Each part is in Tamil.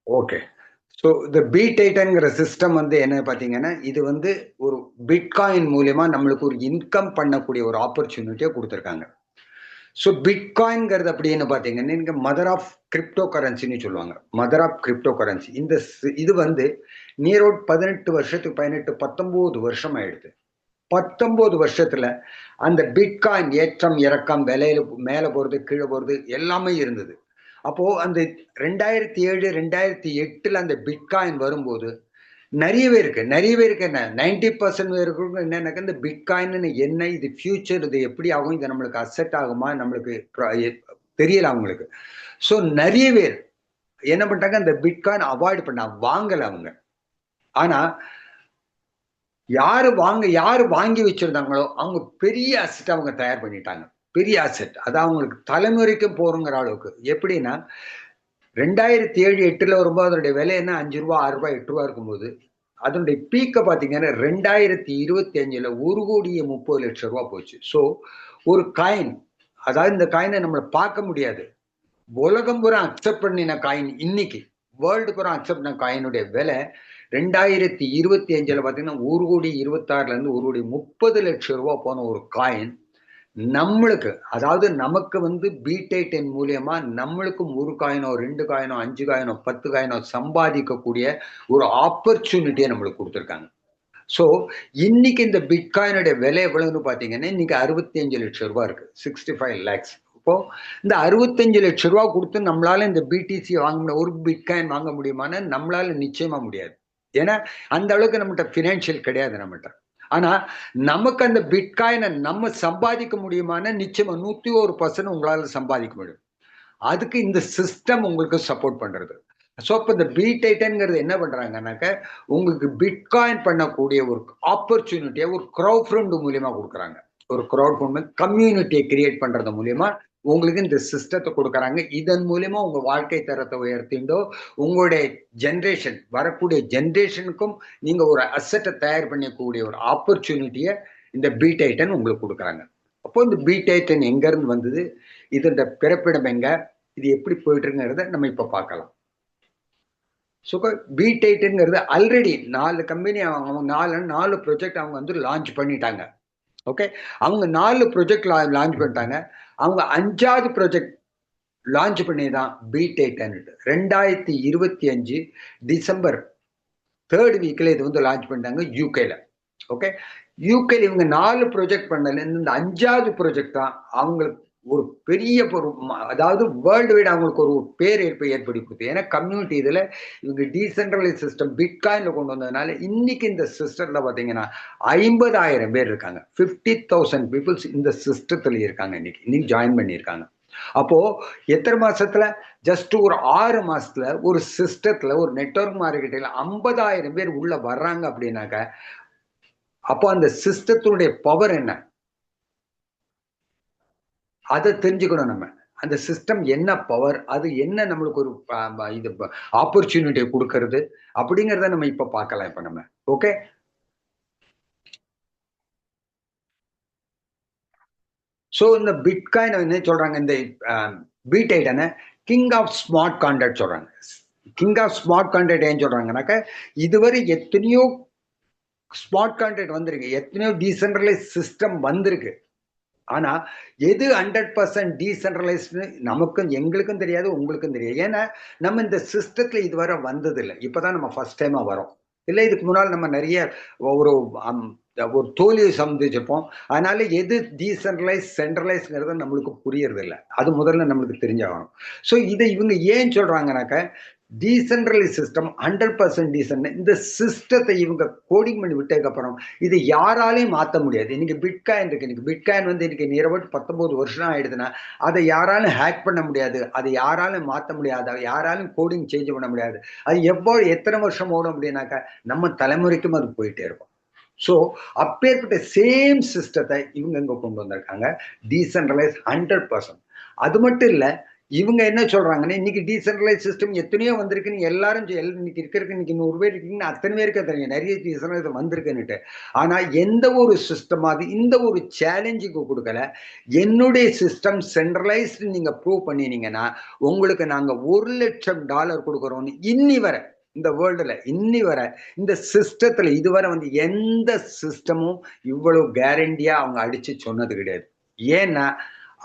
ஓகே. ஸோ இந்த B-Titanங்கிற சிஸ்டம் வந்து என்ன பார்த்தீங்கன்னா, இது வந்து ஒரு பிட்காயின் மூலியமா நம்மளுக்கு ஒரு இன்கம் பண்ணக்கூடிய ஒரு ஆப்பர்ச்சுனிட்டிய குடுத்துருக்காங்க. ஸோ பிட்காயின்ங்கிறது அப்படின்னு பார்த்தீங்கன்னா, நீங்க மதர் ஆஃப் கிரிப்டோ கரன்சின்னு சொல்லுவாங்க. Mother of crypto currency. இது வந்து நியர் அபவுட் 18 வருஷத்துக்கு 18, 19 வருஷம் ஆயிடுது. 19 வருஷத்துல அந்த பிட்காயின் ஏற்றம், இறக்கம், விலையில மேல போறது, கீழ போறது எல்லாமே இருந்தது. அப்போ அந்த 2007, 2008ல அந்த பிட்காயின் வரும்போது, நெறைய பேருக்கு என்ன 90% பேருக்கு என்னன்னாக்கா, இந்த பிட்காயின்னு என்ன? இது ஃபியூச்சர் இது எப்படி ஆகும்? இது நம்மளுக்கு அசெட் ஆகுமா? நம்மளுக்கு தெரியல அவங்களுக்கு. ஸோ நெறைய பேர் என்ன பண்ணிட்டாங்க, அந்த பிட்காயின் அவாய்ட் பண்ணாங்க. வாங்கல அவங்க. ஆனா, யாரு வாங்கி வச்சிருந்தாங்களோ, அவங்க பெரிய அசெட் அவங்க தயார் பண்ணிட்டாங்க. பெரிய அசெட். அது அவங்களுக்கு தலைமுறைக்கு போறங்கிற அளவுக்கு. எப்படின்னா, 2007, 8ல வரும்போது அதனுடைய விலை என்ன ரூ. 5, ரூ. 6, ரூ. 8 இருக்கும்போது, அதனுடைய பீக்க பார்த்தீங்கன்னா, 2025ல ரூ. 1,30,00,000 போச்சு. ஸோ, ஒரு காயின் அதாவது இந்த காயின நம்மள பார்க்க முடியாது. உலகம் பூரா அக்செப்ட் பண்ணின காயின் இன்னைக்கு. வேர்ல்டு பூரா அக்செப்ட் பண்ண காயினுடைய விலை 2025ல பார்த்தீங்கன்னா, 1,26,00,000லேருந்து 1,30,00,000 போன ஒரு காயின் நம்மளுக்கு அதாவது நமக்கு வந்து B-Titan மூலியமா நம்மளுக்கும் 1 காயினோ, 2 காயினோ, 5 காயினோ, 10 காயினோ சம்பாதிக்கக்கூடிய ஒரு ஆப்பர்ச்சுனிட்டிய நம்மளுக்கு குடுத்துருக்காங்க. ஸோ, இன்னைக்கு இந்த பிட்காயினுடைய விலை எவ்வளவுன்னு பார்த்தீங்கன்னா, இன்னைக்கு ரூ. 65,00,000 இருக்கு. 65 லேக்ஸ். இப்போ இந்த ரூ. 65,00,000 குடுத்து நம்மளால இந்த BTC வாங்க முடியும். ஒரு பிட்காயின் வாங்க முடியுமான்னா, நம்மளால நிச்சயமா முடியாது. ஏன்னா, அந்த அளவுக்கு நம்மட்ட ஃபினான்ஷியல் கிடையாது நம்மட்ட. ஆனா, நமக்கு அந்த பிட்காயின நம்ம சம்பாதிக்க முடியுமான்னா, நிச்சயமா 101% உங்களால சம்பாதிக்க முடியும். அதுக்கு இந்த சிஸ்டம் உங்களுக்கு சப்போர்ட் பண்றது. ஸோ, இப்ப இந்த B-Titanங்கிறது என்ன பண்றாங்கன்னாக்க, உங்களுக்கு பிட்காயின் பண்ணக்கூடிய ஒரு ஆப்பர்ச்சுனிட்டிய ஒரு கிரவுட் ஃபண்ட் மூலியமா குடுக்குறாங்க. ஒரு கிரவுட் ஃபண்ட் கம்யூனிட்டிய கிரியேட் பண்றது மூலியமா உங்களுக்கு இந்த சிஸ்டத்த குடுக்குறாங்க. இதன் மூலியமா உங்க வாழ்க்கை தரத்த உயர்த்திண்டோ, உங்களுடைய வரக்கூடிய ஜெனரேஷனுக்கும் நீங்க ஒரு அசெட்ட தயார் பண்ணக்கூடிய ஒரு ஆப்பர்ச்சுனிட்டிய இந்த B-Titan உங்களுக்கு குடுக்குறாங்க. அப்போ இந்த B-Titan எங்கருந்து வந்தது? இதோட பிறப்பிடம் எங்க? இது எப்படி போயிட்டு இருக்குங்கிறத நம்ம இப்ப பார்க்கலாம். ஸோ B-Titanங்கிறது ஆல்ரெடி 4 கம்பெனி அவங்க 4 ப்ராஜெக்ட் அவங்க வந்து லான்ச் பண்ணிட்டாங்க. ஓகே. அவங்க 4 ப்ராஜெக்ட் லான்ச் பண்ணிட்டாங்க. அவங்க 5வது ப்ராஜெக்ட் லான்ச் பண்ணது தான் B-Titan. 2025 டிசம்பர் 3 வீக்ல இது வந்து லான்ச் பண்ணிட்டாங்க யுகேல. ஓகே. யுகேல இவங்க 4 ப்ராஜெக்ட் பண்ணல. இந்த 5வது ப்ராஜெக்ட் தான் அவங்களுக்கு ஒரு பெரிய அதாவது வேர்ல்டு வைட் அவங்களுக்கு ஒரு பேர் ஏற்படுத்தி கொடுத்தது. ஏன்னா கம்யூனிட்டி இதுல இவங்க டீசென்ட்ரலைஸ் சிஸ்டம் பிட்காயின்ல கொண்டு வந்ததுனால இன்னைக்கு இந்த சிஸ்டம்ல பாத்தீங்கன்னா 50,000 பேர் இருக்காங்க. 50,000 பீப்புள்ஸ் இந்த சிஸ்டத்துல இருக்காங்க. இன்னைக்கு ஜாயின் பண்ணியிருக்காங்க. அப்போ எத்தனை மாசத்துல ஜஸ்ட் ஒரு 6 மாசத்துல ஒரு சிஸ்டத்துல ஒரு நெட்வொர்க் மார்க்கெட்டில் 50,000 பேர் உள்ள வர்றாங்க அப்படின்னாக்க அப்போ அந்த சிஸ்டத்தினுடைய பவர் என்ன? அதை தெரிஞ்சுக்கணும் நம்ம. அந்த சிஸ்டம் என்ன பவர்? அது என்ன நம்மளுக்கு ஒரு இது ஆப்பர்ச்சுனிட்டி குடுக்கறது? அப்படிங்கிறத நம்ம இப்ப பார்க்கலாம் இப்ப நம்ம. ஓகே. சோ இந்த பிட்காயின் என்ன சொல்றாங்க? இந்த B-Titan king of smart contract சொல்றாங்க. கிங் ஆஃப் ஸ்மார்ட் கான்ட்ராக்ட் ஏன் சொல்றாங்கன்னாக்க, இதுவரை எத்தனையோ ஸ்மார்ட் கான்ட்ராக்ட் வந்திருக்கு. எத்தனையோ டீசென்ட்ரலைஸ் சிஸ்டம் வந்திருக்கு. ஆனா, எது 100% டீசென்ட்ரலைஸ்ட்ன்னு நமக்கும் எங்களுக்கும் தெரியாது, உங்களுக்கும் தெரியாது. ஏன்னா, நம்ம இந்த சிஸ்டத்துல இதுவரை வந்ததில்ல. இப்பதான் நம்ம ஃபர்ஸ்ட் டைமா வரோம். இல்ல இதுக்கு முன்னால நம்ம நெறைய ஒரு அம் ஒரு தோல்வியை சந்திச்சிருப்போம். அதனால எது சென்ட்ரலைஸ்ங்கிறது நம்மளுக்கு புரியறதில்ல. அது முதல்ல நம்மளுக்கு தெரிஞ்சாகணும். ஸோ இத இவங்க ஏன் சொல்றாங்கன்னாக்க, டீசென்ட்ரலைஸ் சிஸ்டம் 100% டீசென்ட் இந்த சிஸ்டத்தை இவங்க கோடிங் பண்ணி விட்டதுக்கப்புறம், இத யாராலயும் மாத்த முடியாது. இன்னைக்கு பிட்காயின் இருக்கு. இன்னைக்கு பிட்காயின் வந்து இன்னைக்கு நியர் அபௌட் 19 வருஷம் ஆயிடுதுன்னா, அத யாராலும் ஹேக் பண்ண முடியாது. அத யாராலும் மாத்த முடியாது. அத யாராலும் கோடிங் சேஞ்ச் பண்ண முடியாது. அது எத்தன வருஷம் ஓடும் அப்படின்னாக்கா, நம்ம தலைமுறைக்கும் அது போயிட்டே இருக்கும். ஸோ, அப்பேற்பட்ட சேம் சிஸ்டத்த இவங்க இங்க கொண்டு வந்திருக்காங்க. டீசென்ட்ரலைஸ் 100%. அது மட்டும் இல்ல, இவங்க என்ன சொல்றாங்கன்னா, இன்னைக்கு டீசென்ட்ரலைஸ் சிஸ்டம் எத்தனையோ வந்திருக்குன்னு எல்லாரும் இன்னைக்கு இருக்கிறதுக்கு இன்னைக்கு 100 பேர் இருக்கீங்கன்னா அத்தனை பேருக்கு தெரியும் நிறைய டீசென்ட்ரலைஸ் வந்திருக்குன்னுட்டு. ஆனா எந்த ஒரு சிஸ்டமாவது இந்த ஒரு சேலஞ்சுக்கு கொடுக்கல. என்னுடைய சிஸ்டம் சென்ட்ரலைஸ்டு நீங்க ப்ரூவ் பண்ணினீங்கன்னா உங்களுக்கு நாங்க $1,00,000 கொடுக்குறோம்னு இன்னி வரை இந்த வேர்ல்டுல இன்னி வரை இந்த சிஸ்டத்துல இதுவரை வந்து எந்த சிஸ்டமும் இவ்வளவு கேரண்டியா அவங்க அடிச்சு சொன்னது கிடையாது. ஏன்னா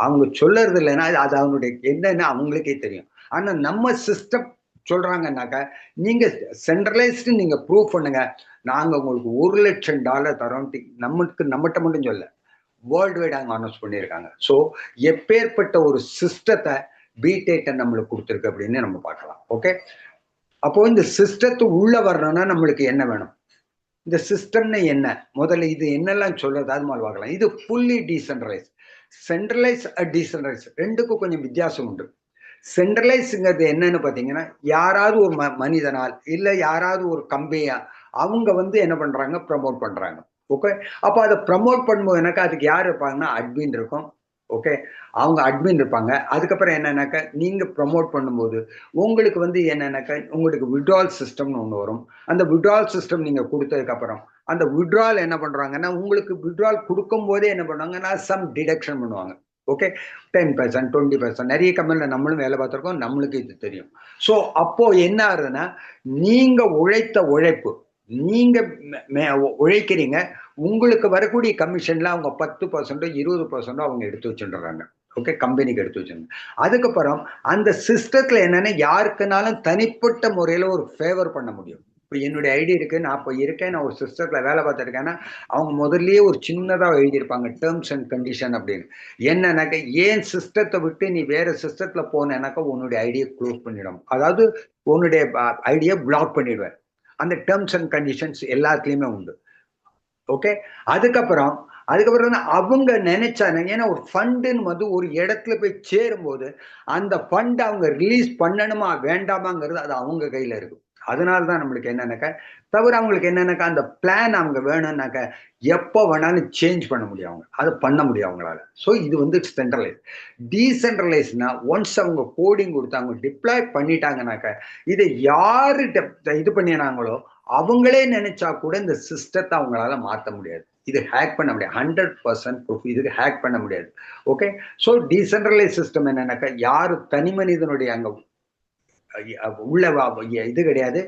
அவங்க சொல்லறது இல்லைன்னா அது அவங்களுடைய என்னன்னு அவங்களுக்கே தெரியும். ஆனா நம்ம சிஸ்டம் சொல்றாங்கன்னாக்கா நீங்க சென்ட்ரலைஸ்டு நீங்க ப்ரூவ் பண்ணுங்க, நாங்க உங்களுக்கு $1,00,000 தரோம். நம்மகிட்ட மட்டும் சொல்ல, வேர்ல்டு வைட் அவங்க அனௌன்ஸ் பண்ணியிருக்காங்க. ஸோ எப்பேற்பட்ட ஒரு சிஸ்டத்தை பிடெக் நம்மளுக்கு கொடுத்துருக்கு அப்படின்னு நம்ம பார்க்கலாம். ஓகே, அப்போ இந்த சிஸ்டத்து உள்ள வரணும்னா நம்மளுக்கு என்ன வேணும்? இந்த சிஸ்டம்னு என்ன? முதல்ல இது என்னெல்லாம் சொல்றது அது மாதிரி பார்க்கலாம். இது ஃபுல்லி டீசென்ட்ரலைஸ். சென்ட்ரலைஸ் டீசென்ட்ரலைஸ் ரெண்டுக்கும் கொஞ்சம் வித்தியாசம் உண்டு. சென்ட்ரலைஸ்ங்கிறது என்னன்னு பார்த்தீங்கன்னா, யாராவது ஒரு மனிதனால் இல்ல யாராவது ஒரு கம்பெனியா அவங்க வந்து என்ன பண்றாங்க? ப்ரமோட் பண்றாங்க. ஓகே, அப்ப அதை ப்ரமோட் பண்ணும்போது எனக்கு அதுக்கு யார் இருப்பாங்கன்னா அட்மின் இருக்கும். ஓகே, அவங்க அட்மின் இருப்பாங்க. அதுக்கப்புறம் என்னன்னாக்கா நீங்க ப்ரமோட் பண்ணும்போது உங்களுக்கு வந்து என்னன்னாக்கா உங்களுக்கு விட்ரால் சிஸ்டம்னு ஒன்று வரும். அந்த விட்ரால் சிஸ்டம் நீங்க கொடுத்ததுக்கு அப்புறம் அந்த விட்ரால் என்ன பண்றாங்கன்னா உங்களுக்கு விட்ரால் கொடுக்கும் போதே என்ன பண்ணுவாங்கன்னா சம் டிடக்ஷன் பண்ணுவாங்க. ஓகே, 10%, 20% நிறைய கம்பெனில நம்மளும் வேலை பார்த்துருக்கோம், நம்மளுக்கு இது தெரியும். ஸோ அப்போ என்ன ஆகுதுன்னா நீங்க உழைத்த உழைப்பு நீங்க உழைக்கிறீங்க, உங்களுக்கு வரக்கூடிய கமிஷன்ல அவங்க 10% 20% அவங்க எடுத்து வச்சுடுறாங்க. ஓகே, கம்பெனிக்கு எடுத்து வச்சுருங்க. அதுக்கப்புறம் அந்த சிஸ்டத்துல என்னன்னா யாருக்குனாலும் தனிப்பட்ட முறையில ஒரு ஃபேவர் பண்ண முடியும். இப்போ என்னுடைய ஐடி இருக்கு, நான் இப்போ இருக்கேன், நான் ஒரு சிஸ்டத்துல வேலை பார்த்துருக்கேன்னா அவங்க முதல்லயே ஒரு சின்னதா எழுதியிருப்பாங்க டேர்ம்ஸ் அண்ட் கண்டிஷன் அப்படின்னு. என்னன்னாக்கா ஏன் சிஸ்டத்தை விட்டு நீ வேற சிஸ்டத்துல போனேன்னாக்கா உன்னுடைய ஐடியை க்ளோஸ் பண்ணிடும், அதாவது உன்னுடைய ஐடியை பிளாக் பண்ணிடுவேன். அந்த டேர்ம்ஸ் அண்ட் கண்டிஷன்ஸ் எல்லாத்துலயுமே உண்டு. ஓகே, அதுக்கப்புறம் அதுக்கப்புறம் அவங்க நினைச்சாங்க, ஏன்னா ஒரு ஃபண்டுன்னு வந்து ஒரு இடத்துல போய் சேரும்போது அந்த ஃபண்ட் அவங்க ரிலீஸ் பண்ணணுமா வேண்டாமாங்கிறது அது அவங்க கையில இருக்கு. அதனால தான் நம்மளுக்கு என்னன்னாக்கா தவிர அவங்களுக்கு என்னன்னாக்கா அந்த பிளான் அவங்க வேணும்னாக்கா எப்போ வேணாலும் சேஞ்ச் பண்ண முடியும், அவங்க அதை பண்ண முடியும் அவங்களால. ஸோ இது வந்து சென்ட்ரலைஸ். டீசென்ட்ரலைஸ்னா ஒன்ஸ் அவங்க கோடிங் கொடுத்து அவங்க டிப்ளாய் பண்ணிட்டாங்கனாக்கா இதை யாரு இது பண்ணினாங்களோ அவங்களே நினைச்சா கூட இந்த சிஸ்டத்தை அவங்களால மாற்ற முடியாது. இது ஹேக் பண்ண முடியாது. 100% ப்ரூஃப் இதுக்கு ஹேக் பண்ண முடியாது. ஓகே, ஸோ டீசென்ட்ரலைஸ் சிஸ்டம் என்னன்னாக்கா யாரு தனி மனிதனுடைய அங்க உள்ள இது கிடையாது,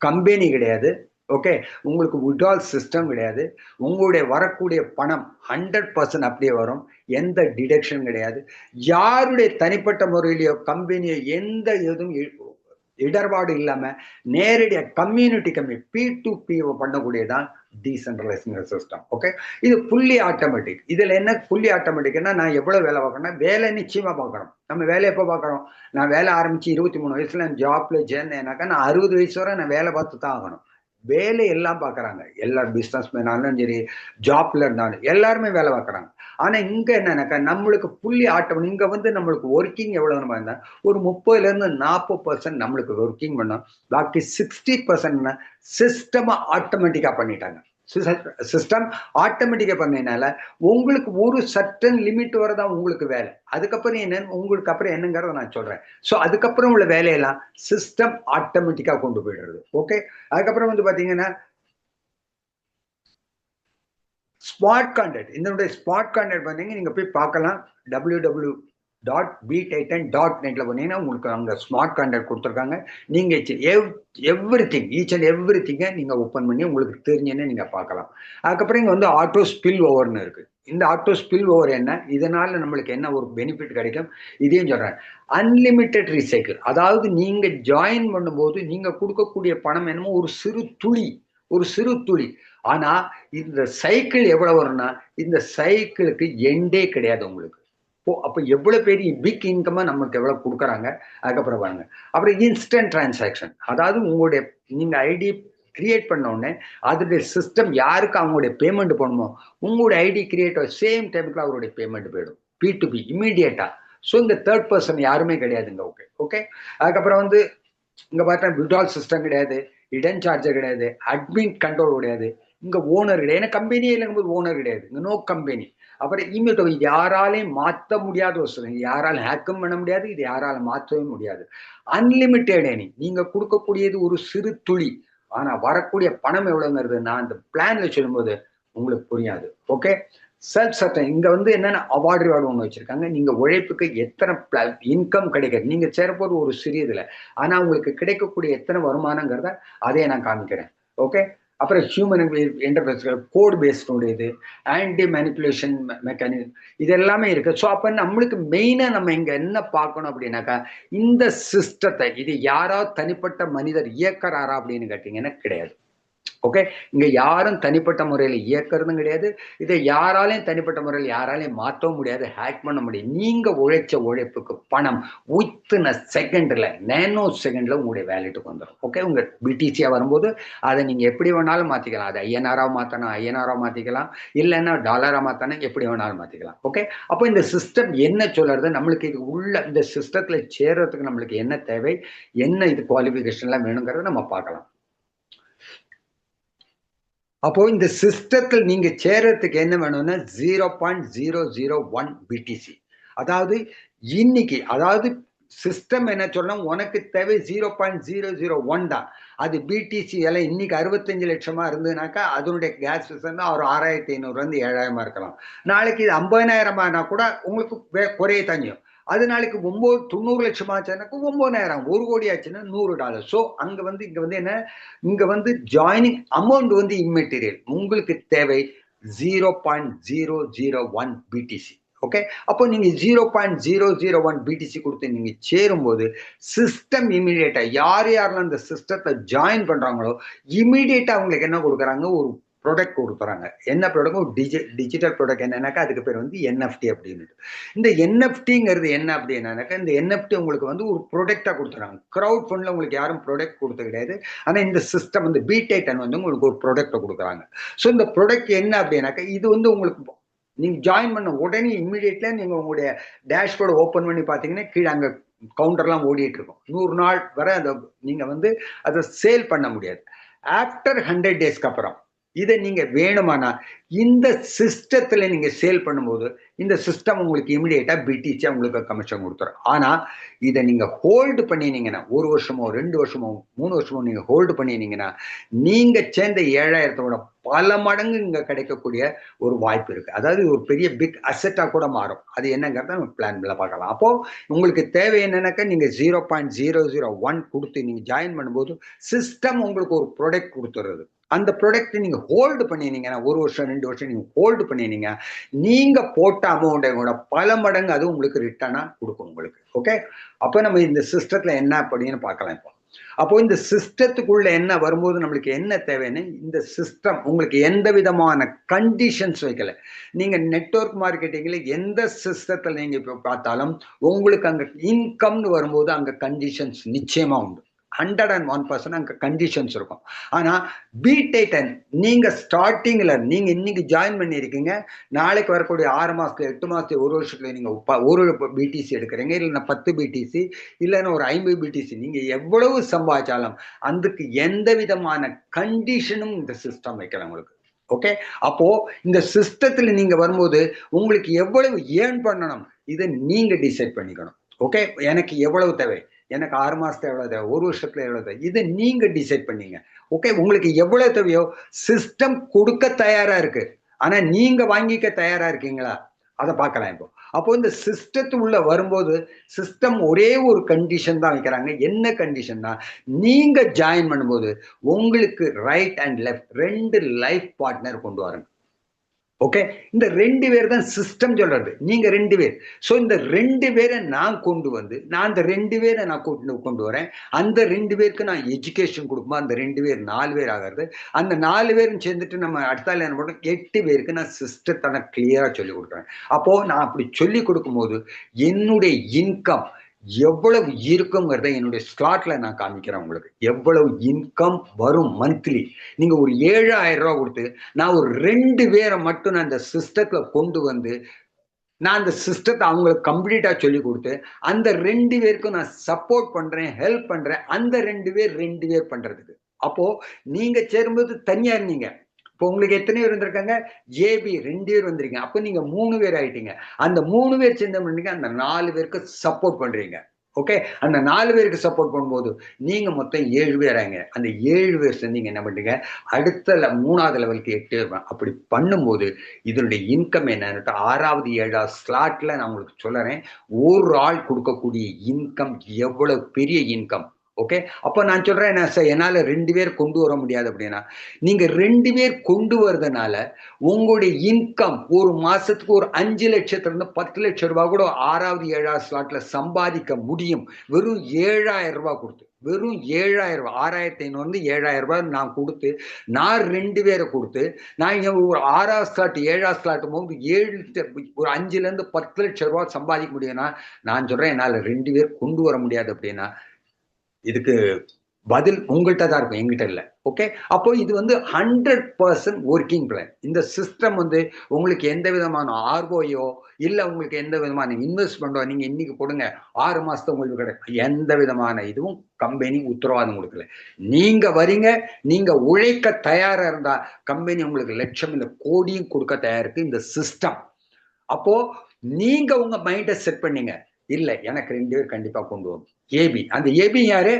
கம்பெனி கிடையாது. ஓகே, உங்களுக்கு விட்ரால் சிஸ்டம் கிடையாது. உங்களுடைய வரக்கூடிய பணம் 100% அப்படியே வரும். எந்த டிடக்ஷன் கிடையாது. யாருடைய தனிப்பட்ட முறையிலேயோ கம்பெனியோ எந்த எதுவும் இடர்பாடு இல்லாம நேரடியா கம்யூனிட்டி P2P பண்ணக்கூடியதான் டீசென்ட்ரலைஸ்ங்கிற சிஸ்டம். ஓகே, இது ஃபுல்லி ஆட்டோமேட்டிக். இதுல என்ன ஃபுல்லி ஆட்டோமேட்டிக்னா நான் எவ்வளவு வேலை பார்க்கணும், வேலை நிச்சயமா பார்க்கணும். நம்ம வேலை எப்போ பார்க்கறோம்? நான் வேலை ஆரம்பிச்சு 23 வயசுல ஜாப்ல சேர்ந்தேனாக்கா நான் 60 வயசு வரை நான் வேலை பார்த்து தான் ஆகணும். வேலை எல்லாம் பார்க்கறாங்க. எல்லா பிசினஸ் மேனாலும் சரி, ஜாப்ல இருந்தாலும் எல்லாருமே வேலை பார்க்கறாங்க. ஆனா இங்க என்னன்னாக்கா நம்மளுக்கு ஃபுல்லி ஆட்டோமேட்டிக். இங்க வந்து நம்மளுக்கு ஒர்க்கிங் எவ்வளவுன்னு பார்த்தா ஒரு 30ல இருந்து 40% நம்மளுக்கு ஒர்க்கிங் பண்ணோம். பாக்கி 60% சிஸ்டம் ஆட்டோமேட்டிக்கா பண்ணிட்டாங்க. சிஸ்டம் ஆட்டோமேட்டிக்கா பண்ணதுனால உங்களுக்கு ஒரு சர்டன் லிமிட் வரதான் உங்களுக்கு வேலை. அதுக்கப்புறம் என்ன உங்களுக்கு அப்புறம் என்னங்கிறத நான் சொல்றேன். ஸோ அதுக்கப்புறம் உள்ள வேலையெல்லாம் சிஸ்டம் ஆட்டோமேட்டிக்கா கொண்டு போயிடுறது. ஓகே, அதுக்கப்புறம் வந்து பாத்தீங்கன்னா ஸ்மார்ட் கான்ட்ராக்ட். இதனுடைய ஸ்மார்ட் கான்ட்ராக்ட் பண்ணீங்க நீங்க போய் பார்க்கலாம். www.btitan.netல போனீங்கன்னா உங்களுக்கு அங்க ஸ்மார்ட் கான்ட்ராக்ட் கொடுத்துருக்காங்க. நீங்க எவ்ரிதிங் ஈச் அண்ட் எவ்ரிதிங்கை நீங்க ஓப்பன் பண்ணி உங்களுக்கு தெரிஞ்சுன்னு நீங்க பார்க்கலாம். அதுக்கப்புறம் இங்க வந்து ஆட்டோ ஸ்பில் ஓவர்னு இருக்கு. இந்த ஆட்டோ ஸ்பில் ஓவர் என்ன, இதனால நம்மளுக்கு என்ன ஒரு பெனிஃபிட் கிடைக்கும் இதையும் சொல்றேன். அன்லிமிட்டெட் ரீசைக்கிள், அதாவது நீங்க ஜாயின் பண்ணும்போது நீங்க கொடுக்கக்கூடிய பணம் என்னமோ ஒரு சிறு துளி, ஒரு சிறு துளி. ஆனா இந்த சைக்கிள் எவ்வளவு வரும்னா இந்த சைக்கிளுக்கு எண்டே கிடையாது உங்களுக்கு. அப்ப எவ்வளவு பெரிய பிக் இன்கமா நமக்கு எவ்வளவு கொடுக்குறாங்க. அதுக்கப்புறம் பாருங்க, அப்புறம் இன்ஸ்டன்ட் டிரான்சாக்ஷன், அதாவது உங்களுடைய நீங்க ஐடி கிரியேட் பண்ண உடனே அதோடைய சிஸ்டம் யாருக்கு அவங்களுடைய பேமெண்ட் பண்ணுமோ உங்களுடைய ஐடி கிரியேட் சேம் டைமுக்கு அவருடைய பேமெண்ட் போயிடும். P2P இமீடியட்டா. ஸோ இந்த தேர்ட் பர்சன் யாருமே கிடையாதுங்க. ஓகே ஓகே, அதுக்கப்புறம் வந்து இங்க பார்த்தா விட்ரால் சிஸ்டம் கிடையாது, இடன் சார்ஜர் கிடையாது, அட்மின் கண்ட்ரோல் கிடையாது, இங்க ஓனர் கிடையாது. ஏன்னா கம்பெனியே இல்லைங்கும்போது ஓனர் கிடையாது, இங்க நோ கம்பெனி. அப்புறம் இம்யூட்டோ இது யாராலையும் மாற்ற முடியாத ஒரு சூழ்நிலை. யாராலும் ஹேக்கும் பண்ண முடியாது, இது யாராலும் மாற்றவே முடியாது. Unlimited earning. நீங்க கொடுக்கக்கூடியது ஒரு சிறு துளி. ஆனா வரக்கூடிய பணம் எவ்வளவுங்கிறது நான் அந்த பிளான்ல சொல்லும்போது உங்களுக்கு புரியாது. ஓகே. செல்ஃப் சர்டன் இங்க வந்து என்னன்னா அவார்டு ரிவார்டு ஒன்று வச்சிருக்காங்க. நீங்க உழைப்புக்கு எத்தனை இன்கம் கிடைக்கிறது நீங்க சேரப்போது ஒரு சிறியதுல. ஆனா உங்களுக்கு கிடைக்கக்கூடிய எத்தனை வருமானங்கிறத அதையே நான் காமிக்கிறேன். ஓகே. அப்புறம் ஹியூமன் என்டர்பிரைஸ் கோட் பேஸ்ட் உடையது, ஆன்டி மேனிப்புலேஷன் மெக்கானிசம் இது எல்லாமே இருக்கு. ஸோ அப்ப நம்மளுக்கு மெயினா நம்ம இங்க என்ன பார்க்கணும் அப்படின்னாக்கா இந்த சிஸ்டத்தை இது யாராவது தனிப்பட்ட மனிதர் இயக்கறாரா அப்படின்னு கேட்டீங்கன்னா கிடையாது. ஓகே. இங்க யாரும் தனிப்பட்ட முறையில் இயக்கிறதும் கிடையாது. இதை யாராலையும் தனிப்பட்ட முறையில் யாராலையும் மாற்றவும் முடியாது, ஹேக் பண்ண முடியும். நீங்க உழைச்ச உழைப்புக்கு பணம் வித்தின் செகண்ட்ல நேனோ செகண்ட்ல உங்களுடைய வேலெட்டுக்கு வந்துடும். ஓகே. உங்க பிடிசியா வரும்போது அதை நீங்க எப்படி வேணாலும் மாத்திக்கலாம். அதை ஐஎன்ஆரா மாத்தணும், ஐஎன்ஆரா மாத்திக்கலாம், இல்லைன்னா டாலரா மாத்தணும், எப்படி வேணாலும் மாத்திக்கலாம். ஓகே. அப்போ இந்த சிஸ்டம் என்ன சொல்றது, நம்மளுக்கு இது உள்ள இந்த சிஸ்டத்துல சேர்றதுக்கு நம்மளுக்கு என்ன தேவை, என்ன இது குவாலிபிகேஷன் எல்லாம் வேணுங்கிறத நம்ம பார்க்கலாம். அப்போ இந்த சிஸ்டத்தில் நீங்க சேர்றதுக்கு என்ன வேணும்னா 0.001 பிடிசி. அதாவது இன்னைக்கு அதாவது சிஸ்டம் என்ன சொல்லணும், உனக்கு தேவை 0.001 தான். அது பிடிசி விலை இன்னைக்கு 65 லட்சமா இருந்ததுனாக்கா அதனுடைய கேஸ் தான் ஒரு 6500 7,000 இருக்கலாம். நாளைக்கு இது 50,000 கூட உங்களுக்கு குறைய தஞ்சும். அது நாளைக்கு 90 லட்சம் ஆச்சுனாக்கா 9,000, 1 கோடி ஆச்சுன்னா $100. ஸோ அங்க வந்து இங்க வந்து என்ன, இங்க வந்து ஜாயினிங் அமௌண்ட் வந்து இம்மெட்டீரியல். உங்களுக்கு தேவை 0.001 பிடிசி. ஓகே. அப்போ நீங்க 0.001 பிடிசி கொடுத்து நீங்க சேரும்போது சிஸ்டம் இமீடியட்டா யார் யாரெல்லாம் இந்த சிஸ்டத்தை ஜாயின் பண்றாங்களோ இமீடியட்டா அவங்களுக்கு என்ன கொடுக்குறாங்க, ஒரு ப்ராடக்ட் கொடுக்குறாங்க. என்ன ப்ராடக்ட், டிஜிட்டல் ப்ராடக்ட். என்னன்னாக்கா அதுக்கு பேர் வந்து என்எஃப்டி அப்படின்னு. இந்த என்எஃப்டிங்கிறது என்ன அப்படின்னாக்கா இந்த என்எஃப்டி உங்களுக்கு வந்து ஒரு ப்ராடக்டா கொடுத்துறாங்க. கிரவுட் ஃபண்ட்ல உங்களுக்கு யாரும் ப்ராடக்ட் கொடுத்தது கிடையாது. ஆனா இந்த சிஸ்டம் வந்து பிடைட்டன் வந்து உங்களுக்கு ஒரு ப்ராடக்ட் கொடுக்குறாங்க. ஸோ இந்த ப்ராடக்ட் என்ன அப்படின்னாக்கா இது வந்து உங்களுக்கு நீங்க ஜாயின் பண்ண உடனே இம்மிடியேட்ல நீங்க உங்களுடைய டேஷ்போர்டு ஓபன் பண்ணி பாத்தீங்கன்னா கீழே அங்க கவுண்டர்லாம் ஓடிட்டு இருக்கும். 100 நாள் வரை அதை நீங்க வந்து அதை சேல் பண்ண முடியாது. ஆஃப்டர் 100 டேஸ்க்கு அப்புறம் இதை நீங்க வேணுமானா இந்த சிஸ்டத்துல நீங்க சேல் பண்ணும்போது இந்த சிஸ்டம் உங்களுக்கு இமிடியேட்டா பிடிச்சா உங்களுக்கு கமிஷன் கொடுத்துரும். ஆனா இதை நீங்க ஹோல்டு பண்ணினீங்கன்னா 1 வருஷமோ 2 வருஷமோ 3 வருஷமோ நீங்க ஹோல்டு பண்ணினீங்கன்னா நீங்க சேர்ந்த 7,000 பல மடங்கு இங்க கிடைக்கக்கூடிய ஒரு வாய்ப்பு இருக்கு. அதாவது ஒரு பெரிய பிக் அசெட்டா கூட மாறும். அது என்னங்கிறத நம்ம பிளான்ல பார்க்கலாம். அப்போ உங்களுக்கு தேவை என்னன்னாக்கா நீங்க 0.001 கொடுத்து நீங்க ஜாயின் பண்ணும்போது சிஸ்டம் உங்களுக்கு ஒரு ப்ராடக்ட் கொடுத்துறது. அந்த ப்ராடக்ட் நீங்க ஹோல்டு பண்ணினீங்கன்னா 1 வருஷம் 2 வருஷம் நீங்க ஹோல்டு பண்ணினீங்க நீங்க போட்ட அமௌண்ட்டை கூட பல மடங்கு அது உங்களுக்கு ரிட்டர்னா கொடுக்கும் உங்களுக்கு. ஓகே. அப்ப நம்ம இந்த சிஸ்டத்துல என்ன அப்படின்னு பார்க்கலாம். இப்போ அப்போ இந்த சிஸ்டத்துக்குள்ள என்ன வரும்போது நம்மளுக்கு என்ன தேவைன்னு இந்த சிஸ்டம் உங்களுக்கு எந்த விதமான கண்டிஷன்ஸ் வைக்கல. நீங்க நெட்வொர்க் மார்க்கெட்டிங்ல எந்த சிஸ்டத்துல நீங்க இப்ப பார்த்தாலும் உங்களுக்கு அங்க இன்கம்னு வரும்போது அங்க கண்டிஷன்ஸ் நிச்சயமா உண்டு. 101% அங்க கண்டிஷன்ஸ் இருக்கும். ஆனா பிடைட்டன் நீங்க ஸ்டார்டிங்ல நீங்க இன்னைக்கு ஜாயின் பண்ணிருக்கீங்க, நாளைக்கு வரக்கூடிய 6 மாசத்துல 8 மாசத்துல 1 வருஷத்துல நீங்க ஒரு பிடிசி எடுக்கிறீங்க, இல்லைன்னா 10 பிடிசி, இல்லைன்னா ஒரு 50 பிடிசி, நீங்க எவ்வளவு சம்பாதிச்சாலும் அதுக்கு எந்த விதமான கண்டிஷனும் இந்த சிஸ்டம் வைக்கல உங்களுக்கு. ஓகே. அப்போ இந்த சிஸ்டத்துல நீங்க வரும்போது உங்களுக்கு எவ்வளவு ஏர்ன் பண்ணணும் இதை நீங்க டிசைட் பண்ணிக்கணும். ஓகே. எனக்கு எவ்வளவு தேவை, எனக்கு 6 மாசத்துல எவ்வளவு தேவை, 1 வருஷத்துல எவ்வளவு தேவை, இதை நீங்க டிசைட் பண்ணீங்க. ஓகே. உங்களுக்கு எவ்வளவு தேவையோ சிஸ்டம் கொடுக்க தயாரா இருக்கு. ஆனா நீங்க வாங்கிக்க தயாரா இருக்கீங்களா அதை பார்க்கலாம். இப்போ அப்போ இந்த சிஸ்டத்துக்குள்ள வரும்போது சிஸ்டம் ஒரே ஒரு கண்டிஷன் தான் வைக்கிறாங்க. என்ன கண்டிஷன்னா நீங்க ஜாயின் பண்ணும்போது உங்களுக்கு right and left 2 life partner கொண்டு வரணும். ஓகே. இந்த 2 பேர் தான் சிஸ்டம் சொல்றது. நீங்க 2 பேர். சோ இந்த 2 பேரை நான் கொண்டு வந்து நான் அந்த 2 பேரை நான் கொண்டு வரேன். அந்த 2 பேருக்கு நான் எஜுகேஷன் கொடுக்கும்போது அந்த 2 பேர் 4 பேர் ஆகிறது. அந்த 4 பேரும் சேர்ந்துட்டு நம்ம அடுத்தால என்ன பண்றோம், 8 பேருக்கு நான் சிஸ்டத்தை நான் கிளியரா சொல்லி கொடுக்குறேன். அப்போ நான் அப்படி சொல்லி கொடுக்கும்போது என்னுடைய இன்கம் எவ்வளவு இருக்குங்கிறத என்னுடைய ஸ்லாட்ல நான் காமிக்கிறேன் உங்களுக்கு. எவ்வளவு இன்கம் வரும் மந்த்லி. நீங்க ஒரு 7,000 கொடுத்து நான் ஒரு 2 பேரை மட்டும் நான் இந்த சிஸ்டத்துல கொண்டு வந்து நான் அந்த சிஸ்டத்தை அவங்களுக்கு கம்ப்ளீட்டா சொல்லி கொடுத்து அந்த 2 பேருக்கும் நான் சப்போர்ட் பண்றேன், ஹெல்ப் பண்றேன். அந்த 2 பேர் பண்றதுக்கு. அப்போ நீங்க சேரும்போது தனியா இருந்தீங்க. இப்போ உங்களுக்கு எத்தனை பேர் வந்திருக்காங்க? ஏபி 2 பேர் வந்திருக்கீங்க. அப்ப நீங்க 3 பேர் ஆயிட்டீங்க. அந்த 3 பேர் சேர்ந்து பண்ணீங்க, அந்த 4 பேருக்கு சப்போர்ட் பண்றீங்க. ஓகே. அந்த 4 பேருக்கு சப்போர்ட் பண்ணும்போது நீங்க மொத்தம் 7 பேர் ஆயிங்க. அந்த 7 பேர் சேர்ந்து நீங்க என்ன பண்றீங்க? அடுத்த 3வது லெவலுக்கு 8 பேர். அப்படி பண்ணும்போது இதனுடைய இன்கம் என்னன்னு 6வது 7வது ஸ்லாட்ல நான் உங்களுக்கு சொல்லுறேன். ஒரு ஆள் கொடுக்கக்கூடிய இன்கம் எவ்வளவு பெரிய இன்கம். ஓகே. அப்ப நான் சொல்றேன் என்னால 2 பேர் கொண்டு வர முடியாது அப்படின்னா, நீங்க 2 பேர் கொண்டு வரதுனால உங்களுடைய இன்கம் ஒரு மாசத்துக்கு ஒரு 5 லட்சத்திலிருந்து 10 லட்சம் ரூபாய் கூட 6வது 7வது ஸ்லாட்ல சம்பாதிக்க முடியும். வெறும் 7,000 ரூபாய் கொடுத்து. வெறும் 7,000 ரூபாய் 6,500 இருந்து 7,000 ரூபாய் நான் கொடுத்து, நான் 2 பேரை கொடுத்து, நான் இங்க ஒரு 6வது ஸ்லாட் 7வது ஸ்லாட் போது 7 ஒரு 5ல இருந்து 10 லட்சம் ரூபாய் சம்பாதிக்க முடியும்னா, நான் சொல்றேன் என்னால 2 பேர் கொண்டு வர முடியாது அப்படின்னா, இதுக்கு பதில் உங்கள்கிட்ட தான் இருக்கும், எங்கிட்ட இல்லை. ஓகே. அப்போ இது வந்து 100% ஒர்க்கிங் பிளான். இந்த சிஸ்டம் வந்து உங்களுக்கு எந்த விதமான ஆர்ஓயோ இல்ல உங்களுக்கு எந்த விதமான இன்வெஸ்ட்மெண்டோ நீங்க இன்னைக்கு கொடுங்க 6 மாசத்துக்கு உங்களுக்கு கிடைக்கும், எந்த விதமான இதுவும் கம்பெனி உத்தரவாதம் கொடுக்கல. நீங்க வரீங்க, நீங்க உழைக்க தயாரா இருந்தா கம்பெனி உங்களுக்கு லட்சம் இல்ல கோடியும் கொடுக்க தயாரிருக்கு இந்த சிஸ்டம். அப்போ நீங்க உங்க மைண்டை செட் பண்ணீங்க, இல்ல எனக்கு 2 பேர் கண்டிப்பா கொண்டு வரும். ஏபி. அந்த ஏபி யாரு?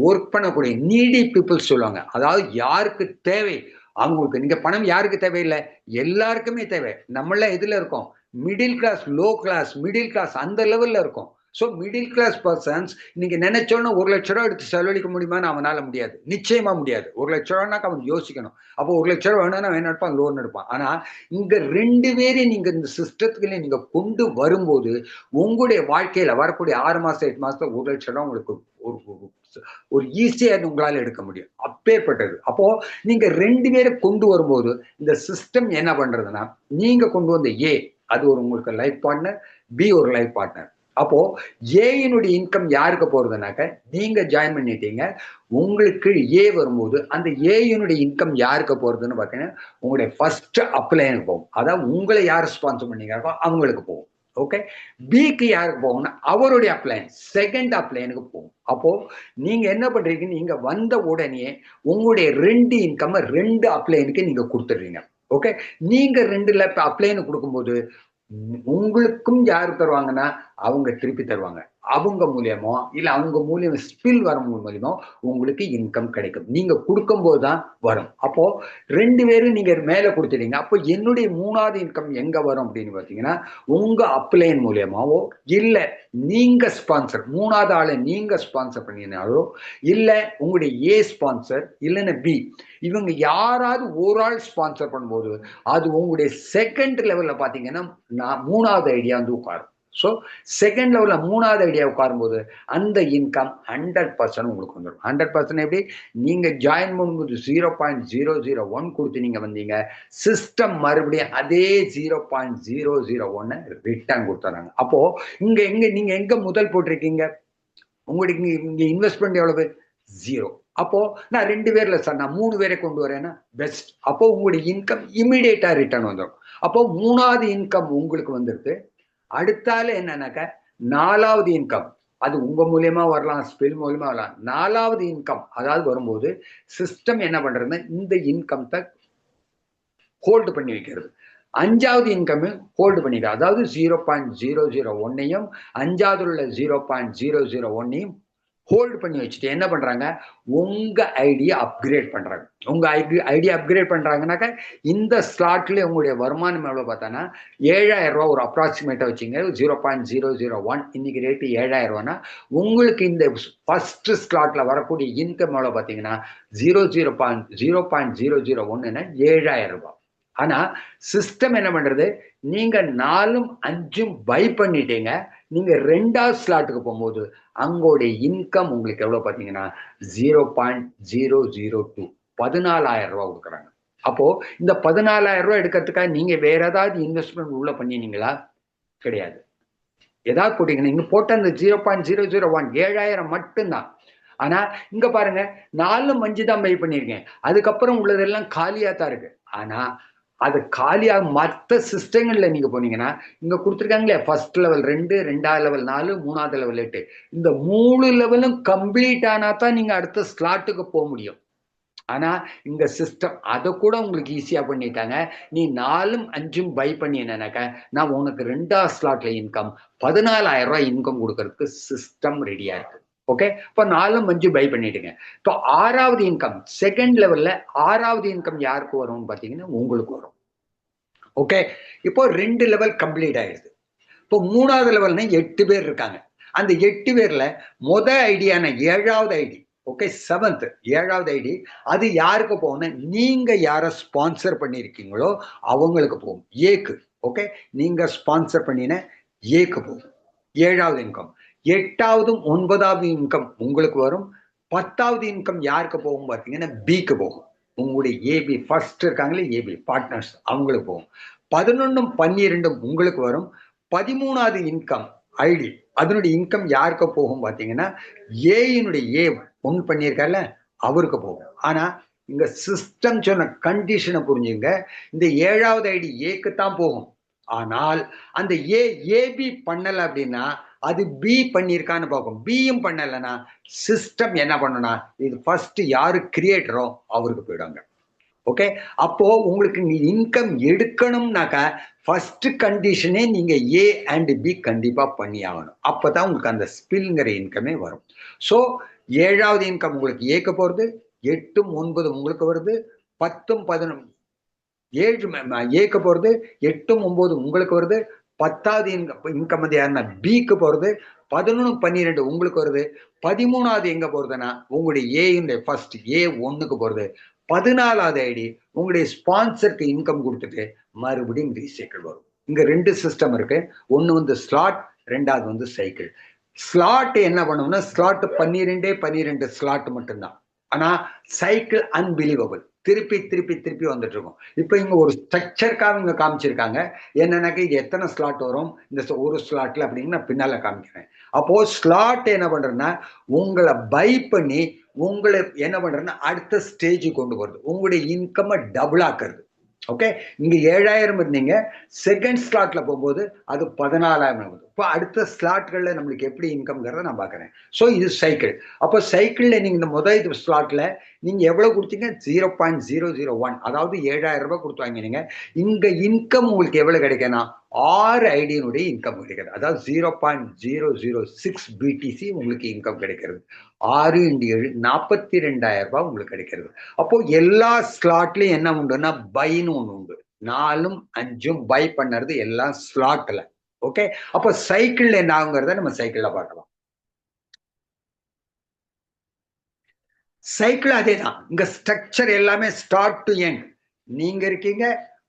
ஒர்க் பண்ணக்கூடிய நீடி பீப்புள் சொல்லுவாங்க. அதாவது யாருக்கு தேவை அவங்களுக்கு. நீங்க பணம் யாருக்கு தேவையில்லை? எல்லாருக்குமே தேவை. நம்மள எதுல இருக்கோம்? Middle class, low class, middle class அந்த லெவல்ல இருக்கும். ஸோ மிடில் கிளாஸ் பர்சன்ஸ் நீங்க நினைச்சோன்னா 1 லட்ச ரூபா எடுத்து செலவழிக்க முடியுமான்னு அவனால முடியாது. நிச்சயமா முடியாது. 1 லட்ச ரூபாய்னாக்க அவன் யோசிக்கணும். அப்போ 1 லட்ச ரூபா வேணும்னா வேணும் எடுப்பான், லோன் எடுப்பான். ஆனா இங்க 2 பேரையும் நீங்க இந்த சிஸ்டத்துக்குள்ளே நீங்க கொண்டு வரும்போது உங்களுடைய வாழ்க்கையில வரக்கூடிய 6 மாசம் 8 மாசத்துல 1 லட்ச ரூபா உங்களுக்கு ஒரு ஈஸியா உங்களால எடுக்க முடியும். அப்பேற்பட்டது. அப்போ நீங்க 2 பேரை கொண்டு வரும்போது இந்த சிஸ்டம் என்ன பண்றதுன்னா, நீங்க கொண்டு வந்த ஏ அது ஒரு உங்களுக்கு லைஃப் பார்ட்னர், பி ஒரு லைஃப் பார்ட்னர். அப்போ ஏயினுடைய இன்கம் யாருக்கு போறதுனாக்க, நீங்க ஜாயின் பண்ணிட்டீங்க. உங்களுக்கு ஏ வரும்போது அந்த ஏயினுடைய இன்கம் யாருக்கு போறதுன்னு பாத்தீங்கன்னா, உங்களுடைய ஃபர்ஸ்ட் அப்ளைனுக்கு போகும். அதாவது உங்களை யார் ஸ்பான்சர் பண்ணீங்களோ அவங்களுக்கு போகும். ஓகே. பிக்கு யாருக்கு போகும்னா அவருடைய அப்ளைன் செகண்ட் அப்ளைனுக்கு போகும். அப்போ நீங்க என்ன பண்றீங்க? நீங்க வந்த உடனே உங்களுடைய 2 இன்கம் 2 அப்ளைனுக்கு நீங்க கொடுத்துடுறீங்க. ஓகே. நீங்க 2 அப்ளைனு கொடுக்கும்போது உங்களுக்கும் யாரு தருவாங்கன்னா அவங்க திருப்பி தருவாங்க. அவங்க மூலியமோ இல்ல அவங்க மூலியம் ஸ்பில் வர மூலியமோ உங்களுக்கு இன்கம் கிடைக்கும். நீங்க கொடுக்கும்போது தான் வரும். அப்போ 2 பேரும் நீங்க மேல கொடுத்துட்டீங்க. அப்போ என்னுடைய 3வது இன்கம் எங்க வரும் அப்படின்னு பாத்தீங்கன்னா, உங்க அப்ளைன் மூலியமாவோ இல்ல நீங்க ஸ்பான்சர் 3வது ஆளை நீங்க ஸ்பான்சர் பண்ணினாலோ இல்ல உங்களுடைய ஏ ஸ்பான்சர் இல்லைன்னா பி இவங்க யாராவது ஒரு ஆள் ஸ்பான்சர் பண்ணும்போது அது உங்களுடைய செகண்ட் லெவல்ல பாத்தீங்கன்னா 3வது ஐடியா வந்து உட்காரும். ஸோ செகண்ட் லெவல்ல 3வது ஐடியா உட்காரும்போது அந்த இன்கம் 100% உங்களுக்கு வந்துடும். 100% எப்படி? நீங்க ஜாயின் பண்ணும்போது 0.001 கொடுத்து நீங்க வந்தீங்க, சிஸ்டம் மறுபடியும் அதே 0.001 ரிட்டர்ன் கொடுத்துறாங்க. அப்போ நீங்க எங்க முதல் போட்டிருக்கீங்க? உங்களுக்கு இங்க இன்வெஸ்ட்மெண்ட் எவ்வளவு? 0. அப்போ நான் 2 பேர்ல சார் நான் 3 பேரை கொண்டு வரேன்னா பெஸ்ட். அப்போ உங்களுடைய இன்கம் இமிடியேட்டா ரிட்டர்ன் வந்துடும். அப்போ 3வது இன்கம் உங்களுக்கு வந்துருக்கு. அடுத்தால என்னன்னாக்க 4வது இன்கம் அது உங்க மூலியமா வரலாம், ஸ்பில் மூலியமா வரலாம். 4வது இன்கம் அதாவது வரும்போது சிஸ்டம் என்ன பண்றதுன்னா இந்த இன்கம் ஹோல்டு பண்ணி வைக்கிறது. 5வது இன்கம் ஹோல்டு பண்ணிக்க, அதாவது 0.001ஐயும் 5வது உள்ள 0.001ஐயும் ஹோல்டு பண்ணி வச்சுட்டு என்ன பண்றாங்க? உங்க ஐடியா அப்கிரேட் பண்றாங்க. உங்க ஐடியா அப்கிரேட் பண்றாங்கன்னாக்க இந்த ஸ்லாட்ல உங்களுடைய வருமானம் எவ்வளவு பார்த்தானா 7,000 ரூபாய் ஒரு அப்ராக்சிமேட்டா வச்சுங்க. 0.001 இன்னைக்கு ரேட்டு 7,000 ரூபாய்னா உங்களுக்கு இந்த ஃபர்ஸ்ட் ஸ்லாட்ல வரக்கூடிய இன்கம் எவ்வளவு பார்த்தீங்கன்னா 0.001ன்னா 7,000 ரூபாய். ஆனா சிஸ்டம் என்ன பண்றது? நீங்க 4ம் 5ம் பை பண்ணிட்டீங்க. நீங்க 2வது ஸ்லாட்டுக்கு போகும்போது அங்கோடைய இன்கம் உங்களுக்கு எவ்வளவு பாத்தீங்கன்னா 0.002 14,000 ரூபாய் கொடுக்குறாங்க. அப்போ இந்த 14,000 ரூபாய் எடுக்கிறதுக்காக நீங்க வேற ஏதாவது இன்வெஸ்ட்மெண்ட் உள்ள பண்ணீங்களா? கிடையாது. ஏதாவது போட்டீங்கன்னா நீங்க போட்ட அந்த 0.001 7,000 மட்டும்தான். ஆனா இங்க பாருங்க 4ம் 5 தான் பை பண்ணிருக்கேன். அதுக்கப்புறம் உள்ளதெல்லாம் காலியா தான் இருக்கு. ஆனா அது காலியா மற்ற சிஸ்டங்கள்ல நீங்க போனீங்கன்னா இங்க கொடுத்துருக்காங்களே ஃபர்ஸ்ட் லெவல் 2, 2வது லெவல் 4, 3வது லெவல் 8 இந்த 3 லெவலும் கம்ப்ளீட் ஆனா தான் நீங்க அடுத்த ஸ்லாட்டுக்கு போக முடியும். ஆனா இங்க சிஸ்டம் அதை கூட உங்களுக்கு ஈஸியா பண்ணிட்டாங்க. நீ 4ம் 5ம் பை பண்ணினாக்க நான் உனக்கு 2வது ஸ்லாட்ல இன்கம் 14,000 ரூபாய் இன்கம் கொடுக்கறதுக்கு சிஸ்டம் ரெடியா இருக்கு. ஓகே, இப்போ 4ம் 5ம் பை பண்ணிடுங்க. இப்போ 6வது இன்கம் செகண்ட் லெவல்ல 6வது இன்கம் யாருக்கு வரும்னு பாத்தீங்கன்னா உங்களுக்கு வரும். ஓகே, இப்போ 2 லெவல் கம்ப்ளீட் ஆயிடுது. இப்போ 3வது லெவல்னா 8 பேர் இருக்காங்க. அந்த 8 பேர்ல ஐடியான 7வது ஐடி, ஓகே 7th 7வது ஐடி அது யாருக்கு போகும்னா நீங்க யாரை ஸ்பான்சர் பண்ணிருக்கீங்களோ அவங்களுக்கு போகும். ஏக்கு ஓகே, நீங்க ஸ்பான்சர் பண்ணின ஏக்கு போகும் 7வது இன்கம். 8வதும் 9வது இன்கம் உங்களுக்கு வரும். 10வது இன்கம் யாருக்கு போகும் பார்த்தீங்கன்னா பிக்கு போகும். உங்களுடைய ஏபி ஃபர்ஸ்ட் இருக்காங்களே ஏபி பார்ட்னர்ஸ் அவங்களுக்கு போகும். 11ம் 12ம் உங்களுக்கு வரும். 13வது இன்கம் ஐடி அதனுடைய இன்கம் யாருக்கு போகும் பார்த்தீங்கன்னா ஏனுடைய ஏ ஒன் பண்ணியிருக்காருல அவருக்கு போகும். ஆனா இங்க சிஸ்டம் சொன்ன கண்டிஷனை புரிஞ்சுங்க. இந்த 7வது ஐடி ஏக்கு தான் போகும். ஆனால் அந்த ஏபி பண்ணல அப்படின்னா அது பி பண்ணியிருக்கான்னு பார்க்கும். பியும் பண்ணலைன்னா சிஸ்டம் என்ன பண்ணனா இது ஃபர்ஸ்ட் யாரு கிரியேட்டரோ அவருக்கு போயிடுவாங்க. ஓகே, அப்போ உங்களுக்கு நீ இன்கம் எடுக்கணும்னாக்கா ஃபர்ஸ்ட் கண்டிஷனே நீங்க ஏ அண்ட் பி கண்டிப்பா பண்ணி ஆகணும். அப்பதான் உங்களுக்கு அந்த ஸ்பில்ங்கிற இன்கமே வரும். ஸோ 7வது இன்கம் உங்களுக்கு ஏக்க போறது, 8ம் 9ம் உங்களுக்கு வருது, 10ம் 11 7 ஏக்க போறது, 8ம் 9ம் உங்களுக்கு வருது, 10வது இன்கம் வந்து யாருன்னா பிக்கு போறது, 11 12 உங்களுக்கு வருது, 13வது எங்க போறதுன்னா உங்களுடைய ஏ ஃபர்ஸ்ட் ஏ ஒன்னுக்கு போறது, 14வது ஐடி உங்களுடைய ஸ்பான்சருக்கு இன்கம் கொடுத்துட்டு மறுபடியும் ரீசைக்கிள் வரும். இங்க 2 சிஸ்டம் இருக்கு. ஒன்னு வந்து ஸ்லாட், 2வது வந்து சைக்கிள். ஸ்லாட் என்ன பண்ணும்னா ஸ்லாட் 12 ஸ்லாட் மட்டும்தான். ஆனா சைக்கிள் அன்பிலீவபிள், திருப்பி திருப்பி திருப்பி வந்துட்டு இருக்கும். இப்ப இங்க ஒரு ஸ்ட்ரக்சருக்காக இங்க காமிச்சிருக்காங்க. என்னன்னாக்க இது எத்தனை ஸ்லாட் வரும் இந்த ஒரு ஸ்லாட்ல அப்படின்னு நான் பின்னால காமிக்கிறேன். அப்போ ஸ்லாட் என்ன பண்றேன்னா உங்களை பை பண்ணி உங்களை என்ன பண்றேன்னா அடுத்த ஸ்டேஜ் கொண்டு வருது. உங்களுடைய இன்கம் டபுள் ஆக்குறது. ஓகே, இங்க 7,000 இருந்தீங்க, செகண்ட் ஸ்லாட்ல போகும்போது அது 14,000 வருது. இப்போ அடுத்த ஸ்லாட்கள்ல நம்மளுக்கு எப்படி இன்கம்ங்கிறத நான் பாக்குறேன். ஸோ இது சைக்கிள். அப்போ சைக்கிள்ல நீங்க இந்த முதல் ஸ்லாட்ல நீங்க எவ்வளவு கொடுத்தீங்க 0.001, அதாவது 7,000 ரூபாய் கொடுத்து வாங்கினீங்க. இங்க இன்கம் உங்களுக்கு எவ்வளவு கிடைக்குன்னா 6 ஐடியினுடைய இன்கம் கிடைக்கிறது. அதாவது 0.006 பிடிசி உங்களுக்கு இன்கம் கிடைக்கிறது. 6 × 7 42,000 ரூபாய் உங்களுக்கு கிடைக்கிறது. அப்போ எல்லா ஸ்லாட்லயும் என்ன உண்டுன்னா பைன்னு ஒண்ணு உண்டு. 4ம் 5ம் பை பண்ணறது எல்லாம் ஸ்லாட்ல. ஓகே, அப்போ சைக்கிள்ல என்ன ஆகுங்கிறத நம்ம சைக்கிள்ல பார்க்கலாம். சைக்கிள் அதேதான். இங்க ஸ்ட்ரக்சர் எல்லாமே ஸ்டார்ட் டு எண்ட். நீங்க இருக்கீங்க,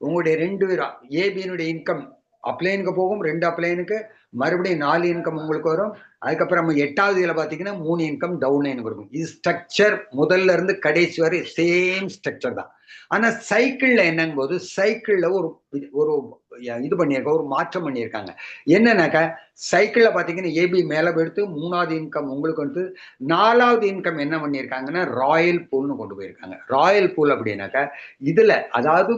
உங்களுடைய 2 ஏபியினுடைய இன்கம் அப்ளைனுக்கு போகும், 2 அப்ளைனுக்கு மறுபடியும் 4 இன்கம் உங்களுக்கு வரும். அதுக்கப்புறம் 8வது இதுல பாத்தீங்கன்னா 3 இன்கம் டவுன் லைனுக்கு இருக்கும். இது ஸ்ட்ரக்சர் முதல்ல இருந்து கடைசி வரை சேம் ஸ்ட்ரக்சர் தான். ஆனா சைக்கிள்ல என்னங்கும் போது சைக்கிள்ல ஒரு ஒரு இது பண்ணியிருக்க ஒரு மாற்றம் பண்ணியிருக்காங்க. என்னன்னாக்கா சைக்கிள்ல பாத்தீங்கன்னா ஏபி மேல எடுத்து 3வது இன்கம் உங்களுக்கு வந்து 4வது இன்கம் என்ன பண்ணியிருக்காங்கன்னா ராயல் பூல்னு கொண்டு போயிருக்காங்க. ராயல் பூல் அப்படின்னாக்கா இதுல அதாவது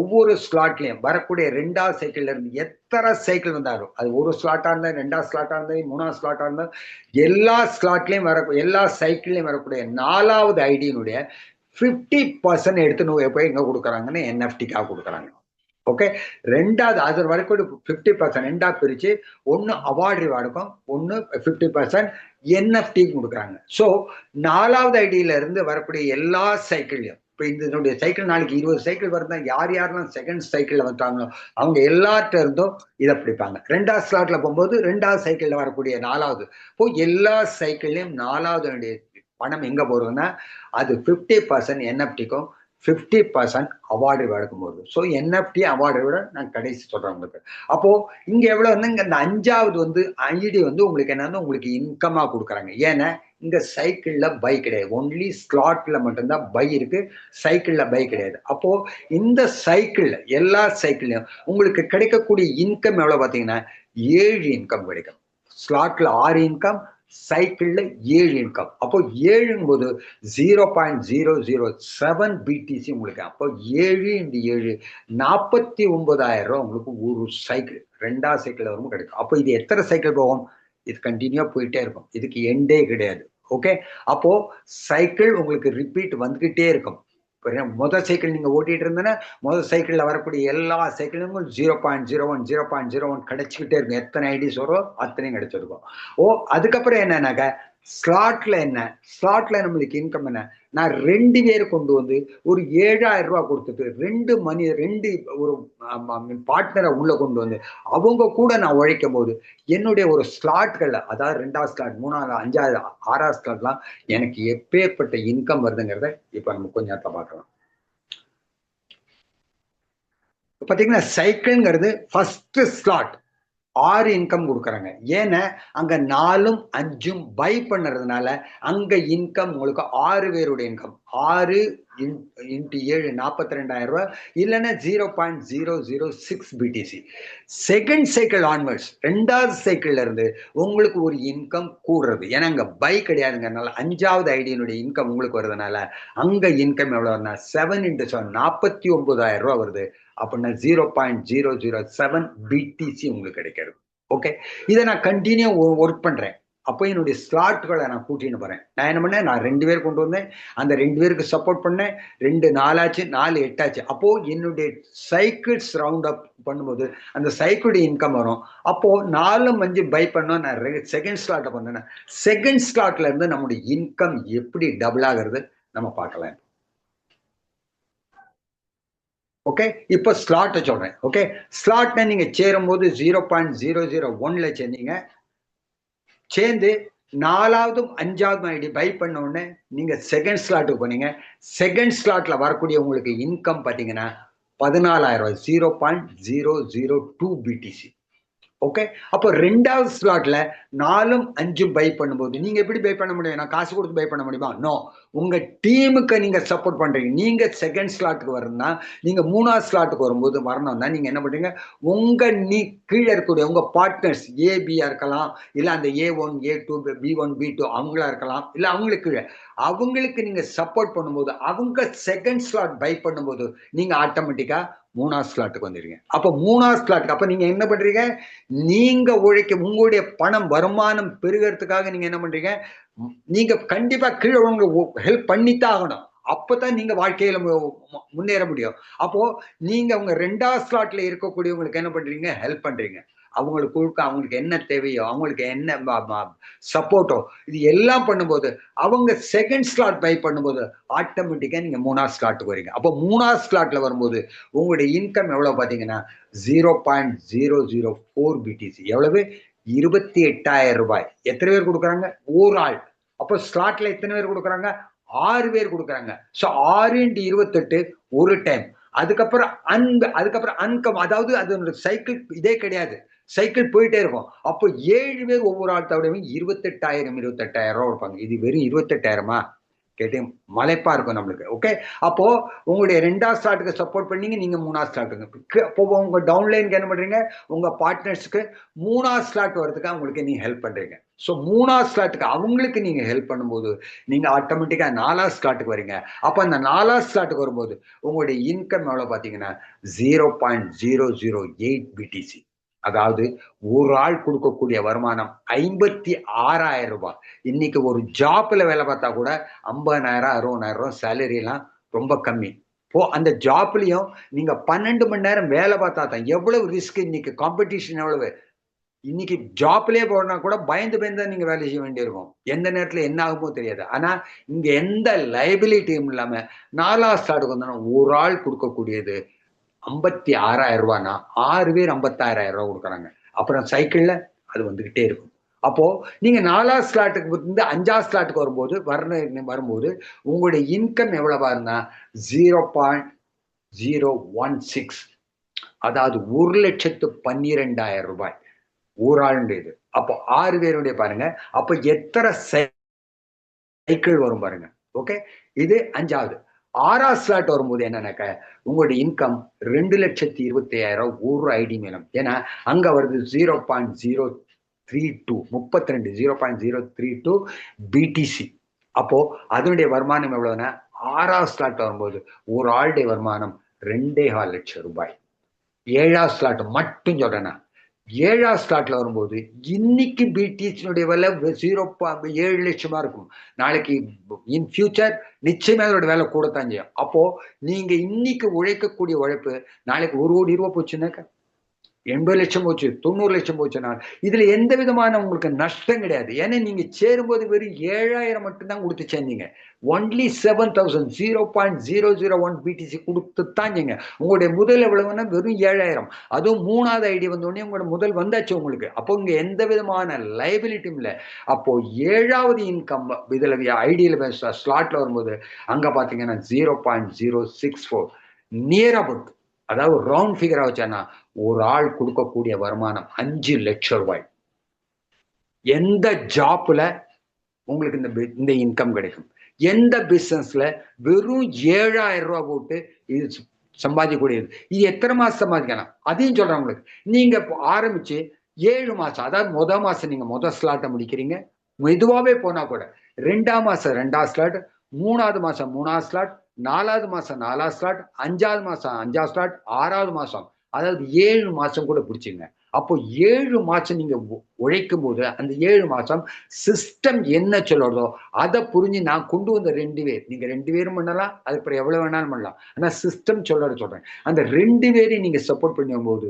ஒவ்வொரு ஸ்லாட்லயும் வரக்கூடிய 2வது சைக்கிள்ல இருந்து எத்தனை சைக்கிள் வந்தாலும் அது ஒரு ஸ்லாட்டா இருந்தா 2வது ஸ்லாட்டா இருந்தா 3வது ஸ்லாட்டா இருந்தா எல்லா ஸ்லாட்லயும் எல்லா சைக்கிள்லயும் வரக்கூடிய 4வது ஐடியினுடைய 50% எடுத்து போய் எங்க கொடுக்குறாங்கன்னு என்எஃப்டிக்காக கொடுக்குறாங்க. ஓகே, 2வது அது வரைக்கும் 50% ரெண்டா பிரிச்சு ஒன்னு அவார்டு ரிவார்டுக்கும் ஒன்னு 50% என்எஃப்டி கொடுக்குறாங்க. ஸோ 4வது ஐடியில இருந்து வரக்கூடிய எல்லா சைக்கிள்லயும் இப்ப இதனுடைய சைக்கிள் நாளைக்கு 20 சைக்கிள் வருதா யார் யாரெல்லாம் செகண்ட் சைக்கிள்ல வந்தாங்களோ அவங்க எல்லார்ட்ட இருந்தும் இதை பிடிப்பாங்க. 2வது ஸ்லாட்ல போகும்போது 2வது சைக்கிள்ல வரக்கூடிய 4வது இப்போ எல்லா சைக்கிள்லயும் 4வது பணம் எங்க போறதுன்னா அது 50% என்எஃப்டிக்கும் 50% அவார்டு எடுக்கும் போது. ஸோ என்எஃப்டி அவார்டை விட நான் கடைசி சொல்றேன் உங்களுக்கு. அப்போ இங்க எவ்வளவு வந்து இந்த 5வது வந்து ஐடி வந்து உங்களுக்கு என்னன்னா உங்களுக்கு இன்கமா கொடுக்குறாங்க. ஏன்னா இங்க சைக்கிள்ல பை கிடையாது, ஒன்லி ஸ்லாட்ல மட்டும்தான் பை இருக்கு, சைக்கிள்ல பை கிடையாது. அப்போ இந்த சைக்கிள்ல எல்லா சைக்கிள்லயும் உங்களுக்கு கிடைக்கக்கூடிய இன்கம் எவ்வளவு பாத்தீங்கன்னா 7 இன்கம் கிடைக்கும். ஸ்லாட்ல 6 இன்கம், சைக்கிள்ல 7 இன்கம். அப்போ 7ங்கும் போது 0.007 பிடிசி உங்களுக்கு. அப்போ 7 × 7 49,000 ரூபாய் உங்களுக்கு ஒரு சைக்கிள் 2வது சைக்கிள் வரும் கிடைக்கும். அப்போ இது எத்தனை சைக்கிள் போகும்? இது கண்டினியூவா போயிட்டே இருக்கும், இதுக்கு எண்டே கிடையாது. ஓகே, அப்போ சைக்கிள் உங்களுக்கு ரிப்பீட் வந்துகிட்டே இருக்கும். முதல் சைக்கிள் நீங்க ஓட்டிட்டு இருந்தேன்னா முதல் சைக்கிள்ல வரக்கூடிய எல்லா சைக்கிளும் 0.01 0.01 கிடைச்சிக்கிட்டே இருக்கும். எத்தனை ஐடிஸ் வரும் அத்தனையும் கிடைச்சிருக்கும். அதுக்கப்புறம் என்னன்னாக்க ஸ்லாட்ல என்ன, ஸ்லாட்ல நம்மளுக்கு இன்கம் என்ன, நான் 2 பேர் கொண்டு வந்து ஒரு 7,000 ரூபாய் கொடுத்துட்டு 2 ஒரு பார்ட்னரை உள்ள கொண்டு வந்து அவங்க கூட நான் உழைக்கும் போது என்னுடைய ஒரு ஸ்லாட்கள்ல, அதாவது 2வது ஸ்லாட், 3வது, 5வது, 6வது ஸ்லாட்லாம் எனக்கு எப்பேற்பட்ட இன்கம் வருதுங்கிறத இப்ப நம்ம கொஞ்ச நேரத்தை பார்க்கலாம். பாத்தீங்கன்னா சைக்கிள்ங்கிறது ஃபர்ஸ்ட் ஸ்லாட் 6 இன்கம் கொடுக்குறாங்க. ஏன்னா அங்க 4ம் 5ம் பை பண்ணுறதுனால அங்க இன்கம் உங்களுக்கு 6 பேருடைய இன்கம். 6 இன்ட்டு 7 42,000 ரூபாய், இல்லைன்னா 0.006 பிடிசி. செகண்ட் சைக்கிள் ஆன்வர்ட்ஸ், 2வது சைக்கிள்ல இருந்து உங்களுக்கு ஒரு இன்கம் கூடுறது. ஏன்னா அங்க பை கிடையாதுங்கிறதுனால 5வது ஐடியினுடைய இன்கம் உங்களுக்கு வருதுனால அங்க இன்கம் எவ்வளவு வருதுன்னா 7 × 7 49,000 ரூபாய் வருது. அப்படின்னா 0.007 பிடிசி உங்களுக்கு கிடைக்கிறது. ஓகே, இதை நான் கண்டினியூ ஒர்க் பண்றேன். அப்போ என்னுடைய ஸ்லாட்களை நான் கூட்டின்னு போறேன். நான் என்ன பண்ணேன், நான் 2 பேர் கொண்டு வந்தேன், அந்த 2 பேருக்கு சப்போர்ட் பண்ணேன். 2 4 ஆச்சு, 4 8 ஆச்சு. அப்போ என்னுடைய சைக்கிள்ஸ் ரவுண்ட் அப் பண்ணும்போது அந்த சைக்கிளுடைய இன்கம் வரும். அப்போ 4ம் 5 பை பண்ணோம். நான் செகண்ட் ஸ்லாட்டை பண்ணேன். செகண்ட் ஸ்லாட்ல இருந்து நம்முடைய இன்கம் எப்படி டபுள் ஆகிறது நம்ம பார்க்கலாம். ஓகே, இப்போ ஸ்லாட்டை சொல்றேன். ஓகே, ஸ்லாட்னா நீங்க சேரும்போது 0.001ல சேர்ந்தீங்க. சேர்ந்து 4வதும் 5வதும் ஐடி பை பண்ண உடனே நீங்க செகண்ட் ஸ்லாட்டுக்கு போனீங்க. செகண்ட் ஸ்லாட்ல வரக்கூடிய உங்களுக்கு இன்கம் பாத்தீங்கன்னா 14,000 ரூபாய், 0.002 பிடிசி. ஓகே, அப்போ 2வது ஸ்லாட்ல 4ம் 5ம் பை பண்ணும்போது நீங்க எப்படி பை பண்ண முடியும்? நான் காசு கொடுத்து பை பண்ண முடியுமா? நோ. உங்க டீமுக்கு நீங்க சப்போர்ட் பண்றீங்க. நீங்க செகண்ட் ஸ்லாட்டுக்கு வரணும்னா, நீங்க 3வது ஸ்லாட்டுக்கு வரும்போது வரணும்னா நீங்க என்ன பண்றீங்க, உங்க கீழே இருக்கக்கூடிய உங்க பார்ட்னர்ஸ் ஏபியா இருக்கலாம், இல்ல அந்த A1 A2 B1 B2 அவங்களா இருக்கலாம், இல்ல அவங்களுக்கு கீழே அவங்களுக்கு நீங்க சப்போர்ட் பண்ணும்போது அவங்க செகண்ட் ஸ்லாட் பை பண்ணும்போது நீங்க ஆட்டோமேட்டிக்கா 3வது ஸ்லாட்டுக்கு வந்துடுங்க. அப்ப 3வது ஸ்லாட்டுக்கு அப்ப நீங்க என்ன பண்றீங்க, நீங்க உழைக்க உங்களுடைய பணம் வருமானம் பெருகிறதுக்காக நீங்க என்ன பண்றீங்க, நீங்க கண்டிப்பா கீழே உங்களுக்கு ஹெல்ப் பண்ணித்தான் ஆகணும். அப்பதான் நீங்க வாழ்க்கையில முன்னேற முடியும். அப்போ நீங்க உங்க 2வது ஸ்லாட்ல இருக்கக்கூடியவங்களுக்கு என்ன பண்றீங்க, ஹெல்ப் பண்றீங்க. அவங்களுக்கு என்ன தேவையோ, அவங்களுக்கு என்ன சப்போர்ட்டோ, இது எல்லாம் பண்ணும்போது அவங்க செகண்ட் ஸ்லாட் பை பண்ணும்போது ஆட்டோமேட்டிக்கா நீங்க 3வது ஸ்லாட்டுக்கு வரீங்க. அப்போ 3வது ஸ்லாட்ல வரும்போது உங்களுடைய இன்கம் எவ்வளவு பாத்தீங்கன்னா 0.004 பிடிசி. எவ்வளவு? 28,000 ரூபாய். எத்தனை பேர் கொடுக்குறாங்க? ஒரு ஆள். அப்போ ஸ்லாட்ல எத்தனை பேர் கொடுக்குறாங்க? 6 பேர் கொடுக்குறாங்க. ஸோ 6 × 28 ஒரு டைம். அதுக்கப்புறம் அன்கம், அதாவது அது சைக்கிள் இதே கிடையாது, சைக்கிள் போயிட்டே இருக்கும். அப்போ 7 பேர் ஒவ்வொரு ஆள் தவிரவும் 28,000 ரூபாய் இருப்பாங்க. இது வெறும் 28,000மா கேட்டீங்க, மலைப்பா இருக்கும் நம்மளுக்கு. ஓகே, அப்போ உங்களுடைய 2வது ஸ்லாட்டுக்கு சப்போர்ட் பண்ணீங்க, நீங்க 3வது ஸ்லாட்டுக்கு. அப்போ உங்க டவுன்லைனுக்கு என்ன பண்றீங்க, உங்க பார்ட்னர்ஸ்க்கு 3வது ஸ்லாட் வரதுக்கு அவங்களுக்கு நீங்க ஹெல்ப் பண்றீங்க. ஸோ 3வது ஸ்லாட்டுக்கு அவங்களுக்கு நீங்க ஹெல்ப் பண்ணும்போது நீங்க ஆட்டோமேட்டிக்கா 4வது ஸ்லாட்டுக்கு வரீங்க. அப்ப அந்த 4வது ஸ்லாட்டுக்கு வரும்போது உங்களுடைய இன்கம் எவ்வளவு பாத்தீங்கன்னா 0.008 பிடிசி. அதாவது ஒரு ஆள் கொடுக்கக்கூடிய வருமானம் 56,000 ரூபாய். இன்னைக்கு ஒரு ஜாப்ல வேலை பார்த்தா கூட 50,000 60,000 ரூபாய் சேலரி எல்லாம் ரொம்ப கம்மி. அந்த ஜாப்லயும் நீங்க 12 மணி நேரம் வேலை பார்த்தா தான். எவ்வளவு ரிஸ்க் இன்னைக்கு, காம்படிஷன் எவ்வளவு. இன்னைக்கு ஜாப்லயே போனா கூட பயந்து பயந்து நீங்க வேலை செய்ய வேண்டியிருக்கும். எந்த நேரத்துல என்ன ஆகுமோ தெரியாது. ஆனா இங்க எந்த லைபிலிட்டியும் இல்லாம 4வது ஸ்லாட்டுக்கு வந்தோம்னா ஒரு ஆள் கொடுக்கக்கூடியது 56,000 ரூபாய்னா 6 பேர் 56,000 ரூபாய் கொடுக்குறாங்க. அப்புறம் சைக்கிள்ல அது வந்துகிட்டே இருக்கும். அப்போ நீங்க 4வது ஸ்லாட்டுக்கு இருந்து 5வது ஸ்லாட்டுக்கு வரும்போது உங்களுடைய இன்கம் எவ்வளவா இருந்தா 0.016, அதாவது 1,12,000 ரூபாய் ஒரு ஆளுடையது. அப்போ 6 பேருடைய பாருங்க, அப்ப எத்தனை சைக்கிள் வரும் பாருங்க. ஓகே, இது 5வது. 6வது ஸ்லாட் வரும்போது என்னன்னாக்க உங்களுடைய இன்கம் 2,25,000 ஒரு ஐடி மேலும். ஏன்னா அங்க வருது 0.032 32 0.032 பிடிசி. அப்போ அதனுடைய வருமானம் எவ்வளவுன்னா 6வது ஸ்லாட் வரும்போது ஒரு ஆளுடைய வருமானம் 2,25,000 ரூபாய். 7வது ஸ்லாட் மட்டும் சொல்றேன்னா 7ஆவது ஸ்லாட்ல வரும்போது இன்னைக்கு பிடிசியினுடைய விலை 0.7 லட்சமா இருக்கும். நாளைக்கு இன் ஃபியூச்சர் நிச்சயமா அதோட விலை கூடத்தான் செய்யும். அப்போ நீங்க இன்னைக்கு உழைக்கக்கூடிய உழைப்பு நாளைக்கு 1 கோடி ரூபாய் போச்சுன்னாக்கா 80 லட்சம் போச்சு, 90 லட்சம் போச்சுன்னா இதுல எந்த விதமான உங்களுக்கு நஷ்டம் கிடையாது. ஏன்னா நீங்க சேரும்போது வெறும் 7,000 மட்டும்தான் கொடுத்து சேர்ந்தீங்க. Only 7,000 0.001 BDC கொடுத்துத்தாங்க. உங்களுடைய முதல் எவ்வளவுன்னா வெறும் 7,000. அதுவும் 3வது ஐடி வந்தோடனே உங்களோட முதல் வந்தாச்சு உங்களுக்கு. அப்போ இங்க எந்த விதமான லைபிலிட்டியும் இல்லை. அப்போ 7வது இன்கம் இதுல ஐடியில ஸ்லாட்ல வரும்போது அங்க பாத்தீங்கன்னா 0.064 நியர் அபவுட், அதாவது ரவுண்ட் ஃபிகரா வச்சானா ஒரு ஆள் கொடுக்கக்கூடிய வருமானம் 5 லட்சம் ரூபாய். எந்த ஜாப்ல உங்களுக்கு இந்த இன்கம் கிடைக்கும்? எந்த பிசினஸ்ல வெறும் 7,000 ரூபாய் போட்டு இது சம்பாதிக்கக்கூடியது? இது எத்தனை மாசம் சம்பாதிக்கலாம் அதையும் சொல்றேன் உங்களுக்கு. நீங்க ஆரம்பிச்சு 7 மாசம், அதாவது மாசம் நீங்க ஸ்லாட்டை முடிக்கிறீங்க, மெதுவாவே போனா கூட 2ஆம் மாசம் 2ஆவது ஸ்லாட், 3வது மாசம் 3வது ஸ்லாட், 4வது மாசம் 4வது ஸ்லாட், 5வது மாசம் 5வது ஸ்லாட், 6வது மாசம், அதாவது 7 மாசம் கூட பிடிச்சிங்க. அப்போ 7 மாசம் நீங்க உழைக்கும் போது அந்த 7 மாசம் சிஸ்டம் என்ன சொல்றதோ அதை புரிஞ்சு நான் கொண்டு வந்த 2 பேர், நீங்க 2 பேரும் பண்ணலாம், அதுக்கப்புறம் எவ்வளவு வேணாலும் பண்ணலாம். ஆனா சிஸ்டம் சொல்றேன். அந்த 2 பேரையும் நீங்க சப்போர்ட் பண்ணும் போது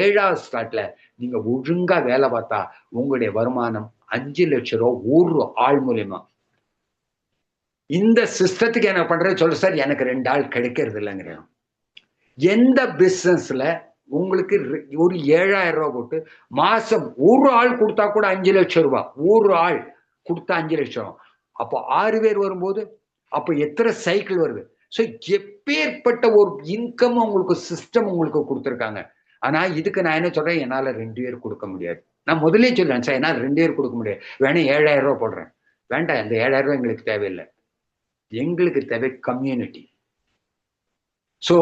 7வது ஸ்லாட்ல நீங்க ஒழுங்கா வேலை பார்த்தா உங்களுடைய வருமானம் 5 லட்சம் ரூபாய் ஒரு ஆள் மூலியமா. இந்த சிஸ்டத்துக்கு என்ன பண்றது சொல்ல சார், எனக்கு 2 ஆள் கிடைக்கிறது இல்லைங்கிறேன். எந்த பிசினஸ்ல உங்களுக்கு ஒரு 7,000 ரூபாய் போட்டு மாசம் ஒரு ஆள் கொடுத்தா கூட 5 லட்சம் ரூபாய், ஒரு ஆள் கொடுத்தா 5 லட்சம், அப்போ 6 பேர் வரும்போது அப்போ எத்தனை சைக்கிள் வருது? ஸோ எப்பேற்பட்ட ஒரு இன்கம் உங்களுக்கு சிஸ்டம் உங்களுக்கு கொடுத்துருக்காங்க. ஆனா இதுக்கு நான் என்ன சொல்றேன், என்னால 2 பேர் கொடுக்க முடியாது. நான் முதலே சொல்றேன் சார், என்னால் 2 பேர் கொடுக்க முடியாது, வேணா 7,000 ரூபாய் போடுறேன். வேண்டாம், இந்த 7,000 ரூபாய் எங்களுக்கு தேவையில்லை. எங்களுக்கு தேவை கம்யூனிட்டி. சோ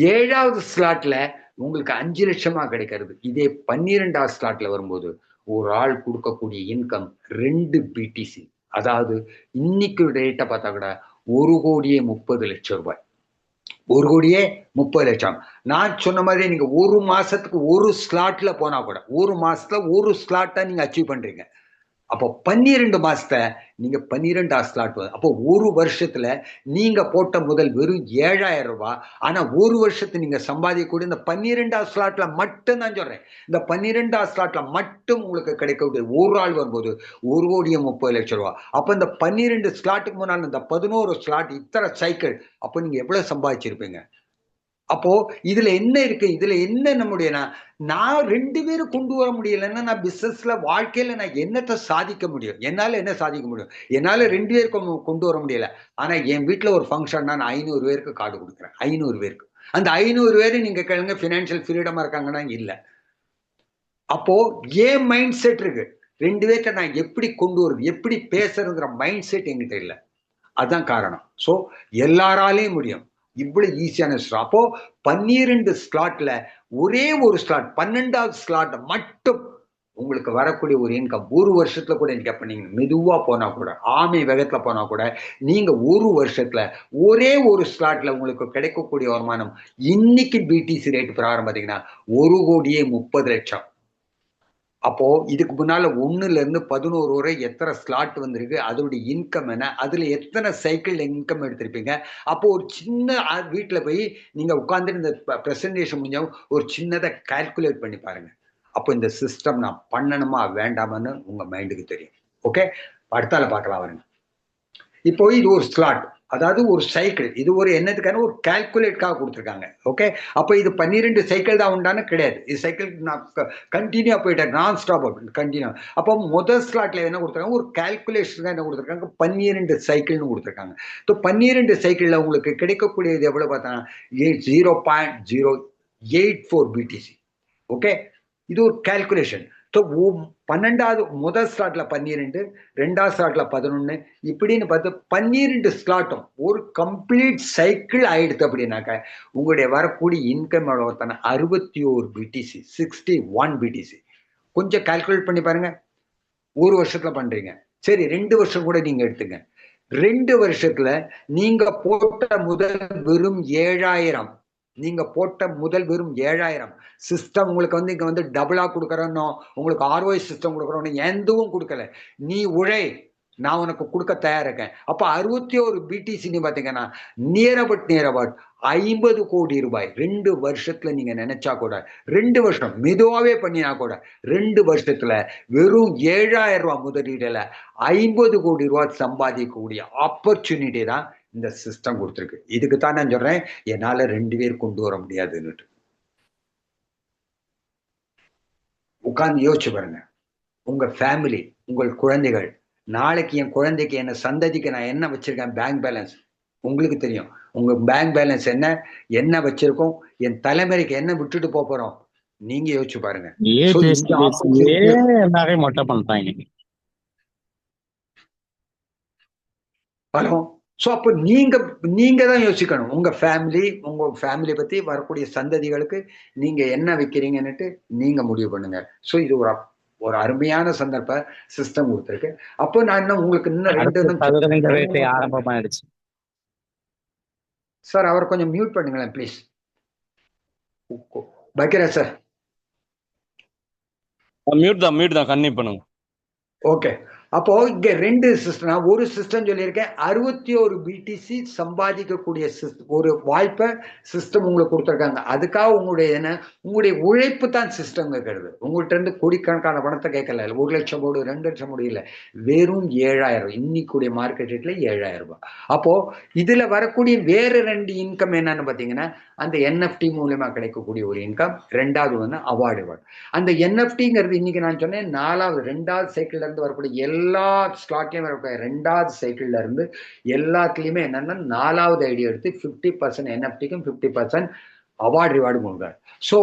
7வது ஸ்லாட்ல உங்களுக்கு 5 லட்சமா கிடைக்கிறது. இதே 12வது ஸ்லாட்ல வரும்போது ஒரு ஆள் கொடுக்கக்கூடிய இன்கம் 2 பிடிசி, அதாவது இன்னைக்கு ரேட்டை பார்த்தா கூட 1,30,00,000 ரூபாய். 1,30,00,000. நான் சொன்ன மாதிரி நீங்க ஒரு மாசத்துக்கு ஒரு ஸ்லாட்ல போனா கூட ஒரு மாசத்துல ஒரு ஸ்லாட்டை நீங்க அச்சீவ் பண்றீங்க. அப்போ 12 மாசத்தை நீங்க 12வது ஸ்லாட். அப்போ ஒரு வருஷத்துல நீங்க போட்ட முதல் வெறும் 7,000 ரூபாய். ஆனா ஒரு வருஷத்தை நீங்க சம்பாதிக்கக்கூடிய இந்த 12வது ஸ்லாட்ல மட்டும் தான் சொல்றேன். இந்த 12வது ஸ்லாட்ல மட்டும் உங்களுக்கு கிடைக்கக்கூடிய ஒரு ஆள் வரும்போது 1,30,00,000 ரூபாய். அப்ப இந்த 12 ஸ்லாட்டுக்கு முன்னால் இந்த 11 ஸ்லாட் இத்தனை சைக்கிள், அப்போ நீங்க எவ்வளவு சம்பாதிச்சிருப்பீங்க? அப்போ இதுல என்ன இருக்கு? இதுல என்ன நம்முடைய நான் 2 பேரும் கொண்டு வர முடியலன்னா நான் பிசினஸ்ல வாழ்க்கையில நான் என்னத்தை சாதிக்க முடியும்? என்னால என்ன சாதிக்க முடியும்? என்னால 2 பேருக்கு கொண்டு வர முடியல. ஆனா என் வீட்டுல ஒரு ஃபங்க்ஷன்னா நான் 500 பேருக்கு கார்டு கொடுக்குறேன். 500 பேருக்கு. அந்த 500 பேரு நீங்க கேளுங்க பினான்சியல் ஃப்ரீடமா இருக்காங்கன்னா இல்ல. அப்போ ஏன் மைண்ட் செட் இருக்கு, 2 பேர்த்த நான் எப்படி கொண்டு வருது, எப்படி பேசுறதுங்கிற மைண்ட் செட் என்கிட்ட இல்ல. அதான் காரணம். சோ எல்லாராலையும் முடியும். இவ்வளவு ஈஸியான ஸ்லாட். அப்போ 12 ஸ்லாட்ல ஒரே ஒரு ஸ்லாட் 12வது ஸ்லாட் மட்டும் உங்களுக்கு வரக்கூடிய ஒரு இன்கம் ஒரு வருஷத்துல கூட நீங்க பண்ணீங்க மெதுவா போனா கூட, ஆமை வேகத்துல போனா கூட நீங்க ஒரு வருஷத்துல ஒரே ஒரு ஸ்லாட்ல உங்களுக்கு கிடைக்கக்கூடிய வருமானம் இன்னைக்கு பிடிசி ரேட் பிரகாரம் பாத்தீங்கன்னா 1,30,00,000. அப்போ இதுக்கு முன்னால 1ல இருந்து 11 வரை எத்தனை ஸ்லாட் வந்திருக்கு, அதோட இன்கம் என்ன, அதுல எத்தனை சைக்கிள் இன்கம் எடுத்திருப்பீங்க? அப்போ ஒரு சின்ன வீட்டுல போய் நீங்க உட்கார்ந்து இந்த பிரசன்டேஷன் முடிஞ்சா ஒரு சின்னதை கால்குலேட் பண்ணி பாருங்க. அப்போ இந்த சிஸ்டம் நான் பண்ணணுமா வேண்டாமான்னு உங்க மைண்டுக்கு தெரியும். ஓகே, அடுத்தால பார்க்கலாம் வருங்க. இப்போ இது ஒரு ஸ்லாட், அதாவது ஒரு சைக்கிள். இது ஒரு என்னதுக்கான ஒரு கால்குலேட்காக கொடுத்துருக்காங்க. ஓகே, அப்போ இது 12 சைக்கிள் தான் உண்டான கிடையாது. இது சைக்கிள் நான் கண்டினியூ போயிட்டேன், நான் ஸ்டாப் கண்டினியூ. அப்போ முதல் ஸ்லாட்ல என்ன கொடுத்துருக்காங்க, ஒரு கால்குலேஷன் என்ன கொடுத்துருக்காங்க, 12 சைக்கிள்னு கொடுத்துருக்காங்க. ஸோ 12 சைக்கிள்ல உங்களுக்கு கிடைக்கக்கூடியது எவ்வளவு பார்த்தா 0.084 பிடிசி. ஓகே, இது ஒரு கால்குலேஷன். 12வது முதல் ஸ்லாட்ல 12, 2வது ஸ்லாட்ல 11, இப்படின்னு பார்த்து 12 ஸ்லாட்டும் ஒரு கம்ப்ளீட் சைக்கிள் ஆயிடுது. அப்படின்னாக்க உங்களுடைய வரக்கூடிய இன்கம் எவ்வளவு? 61 பிடிசி, 61 பிடிசி. கொஞ்சம் கால்குலேட் பண்ணி பாருங்க. ஒரு வருஷத்துல பண்றீங்க, சரி 2 வருஷம் கூட நீங்க எடுத்துங்க. 2 வருஷத்துல நீங்க போட்ட முதல் வெறும் 7,000, நீங்க போட்ட முதல் வெறும் 7000. சிஸ்டம் உங்களுக்கு வந்து இங்க வந்து டபுளா கொடுக்குறோன்னோ, உங்களுக்கு ROI சிஸ்டம் கொடுக்குறோன்னு எதுவும் கொடுக்கல. நீ உழை, நான் உனக்கு கொடுக்க தயாரா இருக்கேன். அப்ப 61 BTC பாத்தீங்கன்னா நியர் அபவுட் 50 கோடி ரூபாய் 2 வருஷத்துல நீங்க நினைச்சா கூட, 2 வருஷம் மெதுவாவே பண்ணினா கூட 2 வருஷத்துல வெறும் 7000 ரூபாய் முதலீடுல 50 கோடி ரூபாய் சம்பாதிக்கக்கூடிய ஆப்பர்ச்சுனிட்டி தான் இந்த சிஸ்டம் கொடுத்துருக்கு. இதுக்கு தான் நான் சொல்றேன், என்னால 2 பேர் கொண்டு வர முடியாதுன்னு. உட்கார்ந்து யோசிச்சு பாருங்க. உங்க ஃபேமிலி, உங்கள் குழந்தைகள், நாளைக்கு என் குழந்தைக்கு என்ன சந்ததிக்கு நான் என்ன வச்சிருக்கேன் பேங்க் பேலன்ஸ் உங்களுக்கு தெரியும். உங்க பேங்க் பேலன்ஸ் என்ன, என்ன வச்சிருக்கோம், என் தலைமுறைக்கு என்ன விட்டுட்டு போறோம், நீங்க யோசிச்சு பாருங்க. எல்லாரையும் மொட்டை பண்ணிட்டாங்க. ஹலோ. சோ அப்ப நீங்க தான் யோசிக்கணும். உங்க ஃபேமிலி பத்தி வரக்கூடிய சந்ததிகளுக்கு நீங்க என்ன வைக்கிறீங்கன்னுட்டு நீங்க முடிவு பண்ணுங்க. சோ இது ஒரு அருமையான சந்தர்ப்ப சிஸ்டம் கொடுத்திருக்கு. அப்போ நான் இன்னும் உங்களுக்கு இன்னும் ஆரம்பமாயிடுச்சு சார். அவர் கொஞ்சம் மியூட் பண்ணுங்களேன் ப்ளீஸ். வைக்கிறேன் சார். மியூட் தான் கன்னியூ பண்ணுங்க. ஓகே. அப்போ இங்க 2 சிஸ்டம், ஒரு சிஸ்டம் சொல்லியிருக்கேன். 61 BTC சம்பாதிக்கக்கூடிய ஒரு வாய்ப்பை சிஸ்டம் உங்களுக்கு கொடுத்துருக்காங்க. அதுக்காக உங்களுடைய உழைப்பு தான் சிஸ்டம் கேட்கறது. உங்கள்கிட்ட இருந்து கோடிக்கணக்கான பணத்தை கேட்கல. 1 லட்சம் கோடி 2 லட்சம் கோடி இல்ல, வெறும் 7000. இன்னைக்குடைய மார்க்கெட் ரேட்ல 7000 ரூபாய். அப்போ இதுல வரக்கூடிய வேற 2 இன்கம் என்னன்னு பாத்தீங்கன்னா, அந்த NFT மூலமா கிடைக்கக்கூடிய ஒரு இன்கம். 2வது வந்து அவார்டு. அந்த NFTங்கிறது இன்னைக்கு நான் சொன்னேன் 2வது சைக்கிள்ல இருந்து வரக்கூடிய எல்லா ஸ்லாட்லயும் வரக்கூடிய 2வது சைக்கிள்ல இருந்து எல்லாத்துலயுமே என்னன்னா 4வது ஐடியா எடுத்து 50% NFTக்கும் 50% அவார்டு ரிவார்டு கொடுக்குறாரு. ஸோ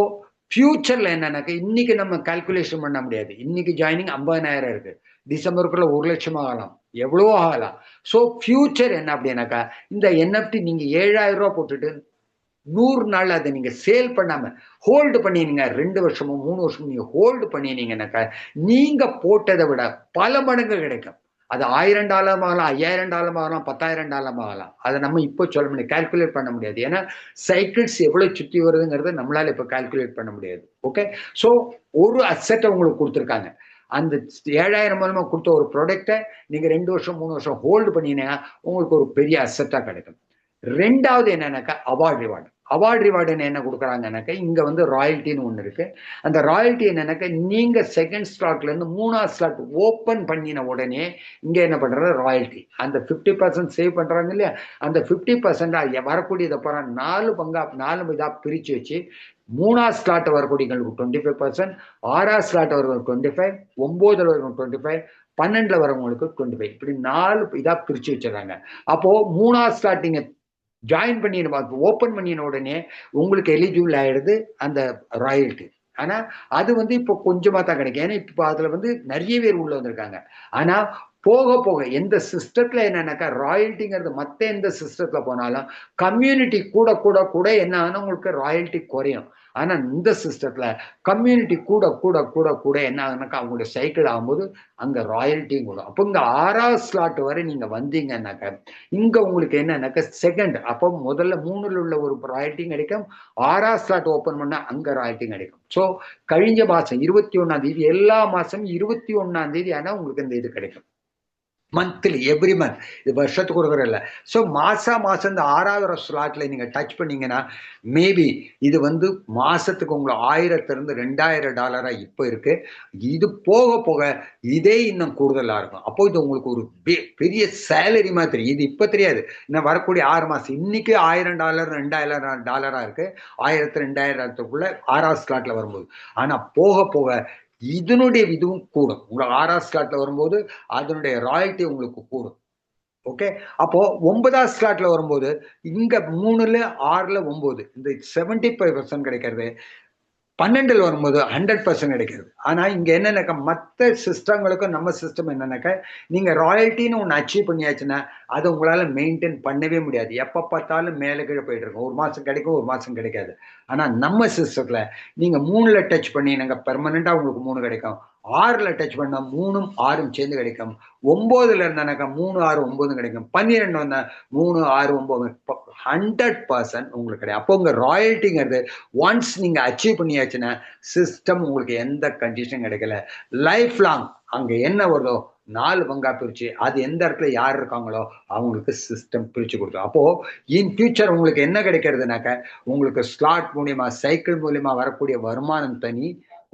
ஃபியூச்சர்ல என்னன்னாக்கா இன்னைக்கு நம்ம கால்குலேஷன் பண்ண முடியாது. இன்னைக்கு ஜாயினிங் 50,000 இருக்கு, டிசம்பருக்குள்ள 1 லட்சம் ஆகலாம், எவ்வளவோ ஆகலாம். ஸோ ஃபியூச்சர் என்ன அப்படின்னாக்கா, இந்த NFT நீங்க 7000 ரூபாய் போட்டுட்டு 100 நாள் அதை நீங்க சேல் பண்ணாம ஹோல்டு பண்ணினீங்க, 2 வருஷமோ 3 வருஷமோ நீங்க ஹோல்டு பண்ணினீங்கன்னாக்கா நீங்க போட்டதை விட பல மடங்கு கிடைக்கும். அது $1000 ஆகலாம், $5000 ஆகலாம், $10,000 ஆகலாம். அதை நம்ம இப்போ சொல்ல முடியாது, கால்குலேட் பண்ண முடியாது. ஏன்னா சைக்கிள்ஸ் எவ்வளவு சுற்றி வருதுங்கிறத நம்மளால இப்ப கால்குலேட் பண்ண முடியாது. ஓகே. ஸோ ஒரு அசெட்டை உங்களுக்கு கொடுத்துருக்காங்க. அந்த 7000 மூலமா கொடுத்த ஒரு ப்ராடக்டை நீங்க 2 வருஷம் 3 வருஷம் ஹோல்டு பண்ணினீங்கன்னா உங்களுக்கு ஒரு பெரிய அசெட்டா கிடைக்கும். 2வது என்னன்னாக்கா அவார்டு ரிவார்டு என்ன கொடுக்குறாங்கன்னாக்கா, இங்க வந்து ராயல்ட்டின்னு ஒண்ணு இருக்கு. அந்த ராயல்ட்டி என்னன்னாக்கா, நீங்க செகண்ட் ஸ்லாட்ல இருந்து 3வது ஸ்லாட் ஓபன் பண்ணின உடனே இங்க என்ன பண்றது, ராயல்ட்டி. அந்த 50% சேவ் பண்றாங்க இல்லையா, அந்த 50% வரக்கூடியதை போற 4 இதா பிரிச்சு வச்சு 3வது ஸ்லாட் வரக்கூடியவங்களுக்கு 25%, 6வது ஸ்லாட் வரவங்களுக்கு 25, 9ல வரவங்களுக்கு 25, 12ல வரவங்களுக்கு 25, இப்படி 4 இதா பிரிச்சு வச்சிடறாங்க. அப்போ 3வது ஸ்லாட் நீங்க ஜாயின் பண்ணி ஓபன் பண்ணின உடனே உங்களுக்கு எலிஜிபிள் ஆயிடுது அந்த ராயல்ட்டி. ஆனா அது வந்து இப்போ கொஞ்சமா தான் கிடைக்கும். ஏன்னா இப்போ அதுல வந்து நிறைய பேர் உள்ள வந்திருக்காங்க. ஆனா போக போக எந்த சிஸ்டத்துல என்னன்னாக்கா, ராயல்ட்டிங்கிறது மத்த எந்த சிஸ்டத்துல போனாலும் கம்யூனிட்டி கூட கூட கூட என்ன ஆனா உங்களுக்கு ராயல்ட்டி குறையும். ஆனா இந்த சிஸ்டத்துல கம்யூனிட்டி கூட கூட கூட கூட என்ன ஆகுனாக்கா, அவங்களுடைய சைக்கிள் ஆகும்போது அங்க ராயல்ட்டியும் கூட. அப்போ இங்க 6வது ஸ்லாட் வரை நீங்க வந்தீங்கன்னாக்கா, இங்க உங்களுக்கு என்னன்னாக்கா செகண்ட், அப்போ முதல்ல 3ல உள்ள ஒரு ராயல்ட்டியும் கிடைக்கும், 6வது ஸ்லாட் ஓபன் பண்ணா அங்க ராயல்ட்டியும் கிடைக்கும். ஸோ கழிஞ்ச மாசம் 21ஆம் தேதி, எல்லா மாசமும் 21ஆம் தேதி ஆனா உங்களுக்கு இந்த இது கிடைக்கும். Monthly, every month. இது வருஷத்துக்கு ஒரு இல்ல. ஸோ மாசம் இந்த 6வது ஸ்லாட்ல நீங்க டச் பண்ணீங்கன்னா, மேபி இது வந்து மாசத்துக்கு உங்களுக்கு $1000 இருந்து $2000 இப்ப இருக்கு. இது போக போக இதே இன்னும் கூடுதலா இருக்கும். அப்போ இது உங்களுக்கு ஒரு பெரிய சேலரி மாதிரி. இது இப்ப தெரியாது, இன்னும் வரக்கூடிய 6 மாசம். இன்னைக்கு $1000 $2000 இருக்கு, 1000 2000க்குள்ள 6வது ஸ்லாட்ல வரும்போது. ஆனா போக போக இதனுடைய இதுவும் கூடும். உங்களுக்கு 6வது ஸ்லாட்ல வரும்போது அதனுடைய ராயல்ட்டி உங்களுக்கு கூடும். ஓகே. அப்போ 9வது ஸ்லாட்ல வரும்போது இங்க 3ல 6ல 9 இந்த 75% கிடைக்கிறது, 12ல வரும்போது 100% கிடைக்கிறது. ஆனா இங்க என்னன்னாக்கா, மத்த சிஸ்டங்களுக்கும் நம்ம சிஸ்டம் என்னன்னாக்கா, நீங்க ராயல்ட்டின்னு ஒண்ணு அச்சீவ் பண்ணியாச்சுன்னா அதை உங்களால மெயின்டைன் பண்ணவே முடியாது. எப்ப பார்த்தாலும் மேல கீழே போயிட்டு இருக்கும். ஒரு மாசம் கிடைக்கும், ஒரு மாசம் கிடைக்காது. ஆனா நம்ம சிஸ்டத்துல நீங்க 3ல டச் பண்ணி நாங்க பெர்மனண்டா உங்களுக்கு 3 கிடைக்கும், 6ல டச் பண்ணா 3ம் 6ம் சேர்ந்து கிடைக்கும். 9ல இருந்தானாக்கா 3, 6, 9 கிடைக்கும். 12 வந்தா 3, 6, 9 100% உங்களுக்கு கிடைக்கும். அப்போ உங்க ராயல்டிங்கிறது ஒன்ஸ் நீங்க அச்சீவ் பண்ணியாச்சுன்னா, சிஸ்டம் உங்களுக்கு எந்த கண்டிஷனும் கிடைக்கல. லைஃப் லாங் அங்க என்ன வருதோ 4 பங்கா பிரிச்சு, அது எந்த இடத்துல யார் இருக்காங்களோ அவங்களுக்கு சிஸ்டம் பிரிச்சு குடுத்துரும். அப்போ இன் ஃபியூச்சர் உங்களுக்கு என்ன கிடைக்கிறதுனாக்க, உங்களுக்கு ஸ்லாட் மூலியமா, சைக்கிள் மூலியமா வரக்கூடிய வருமானம் தனி.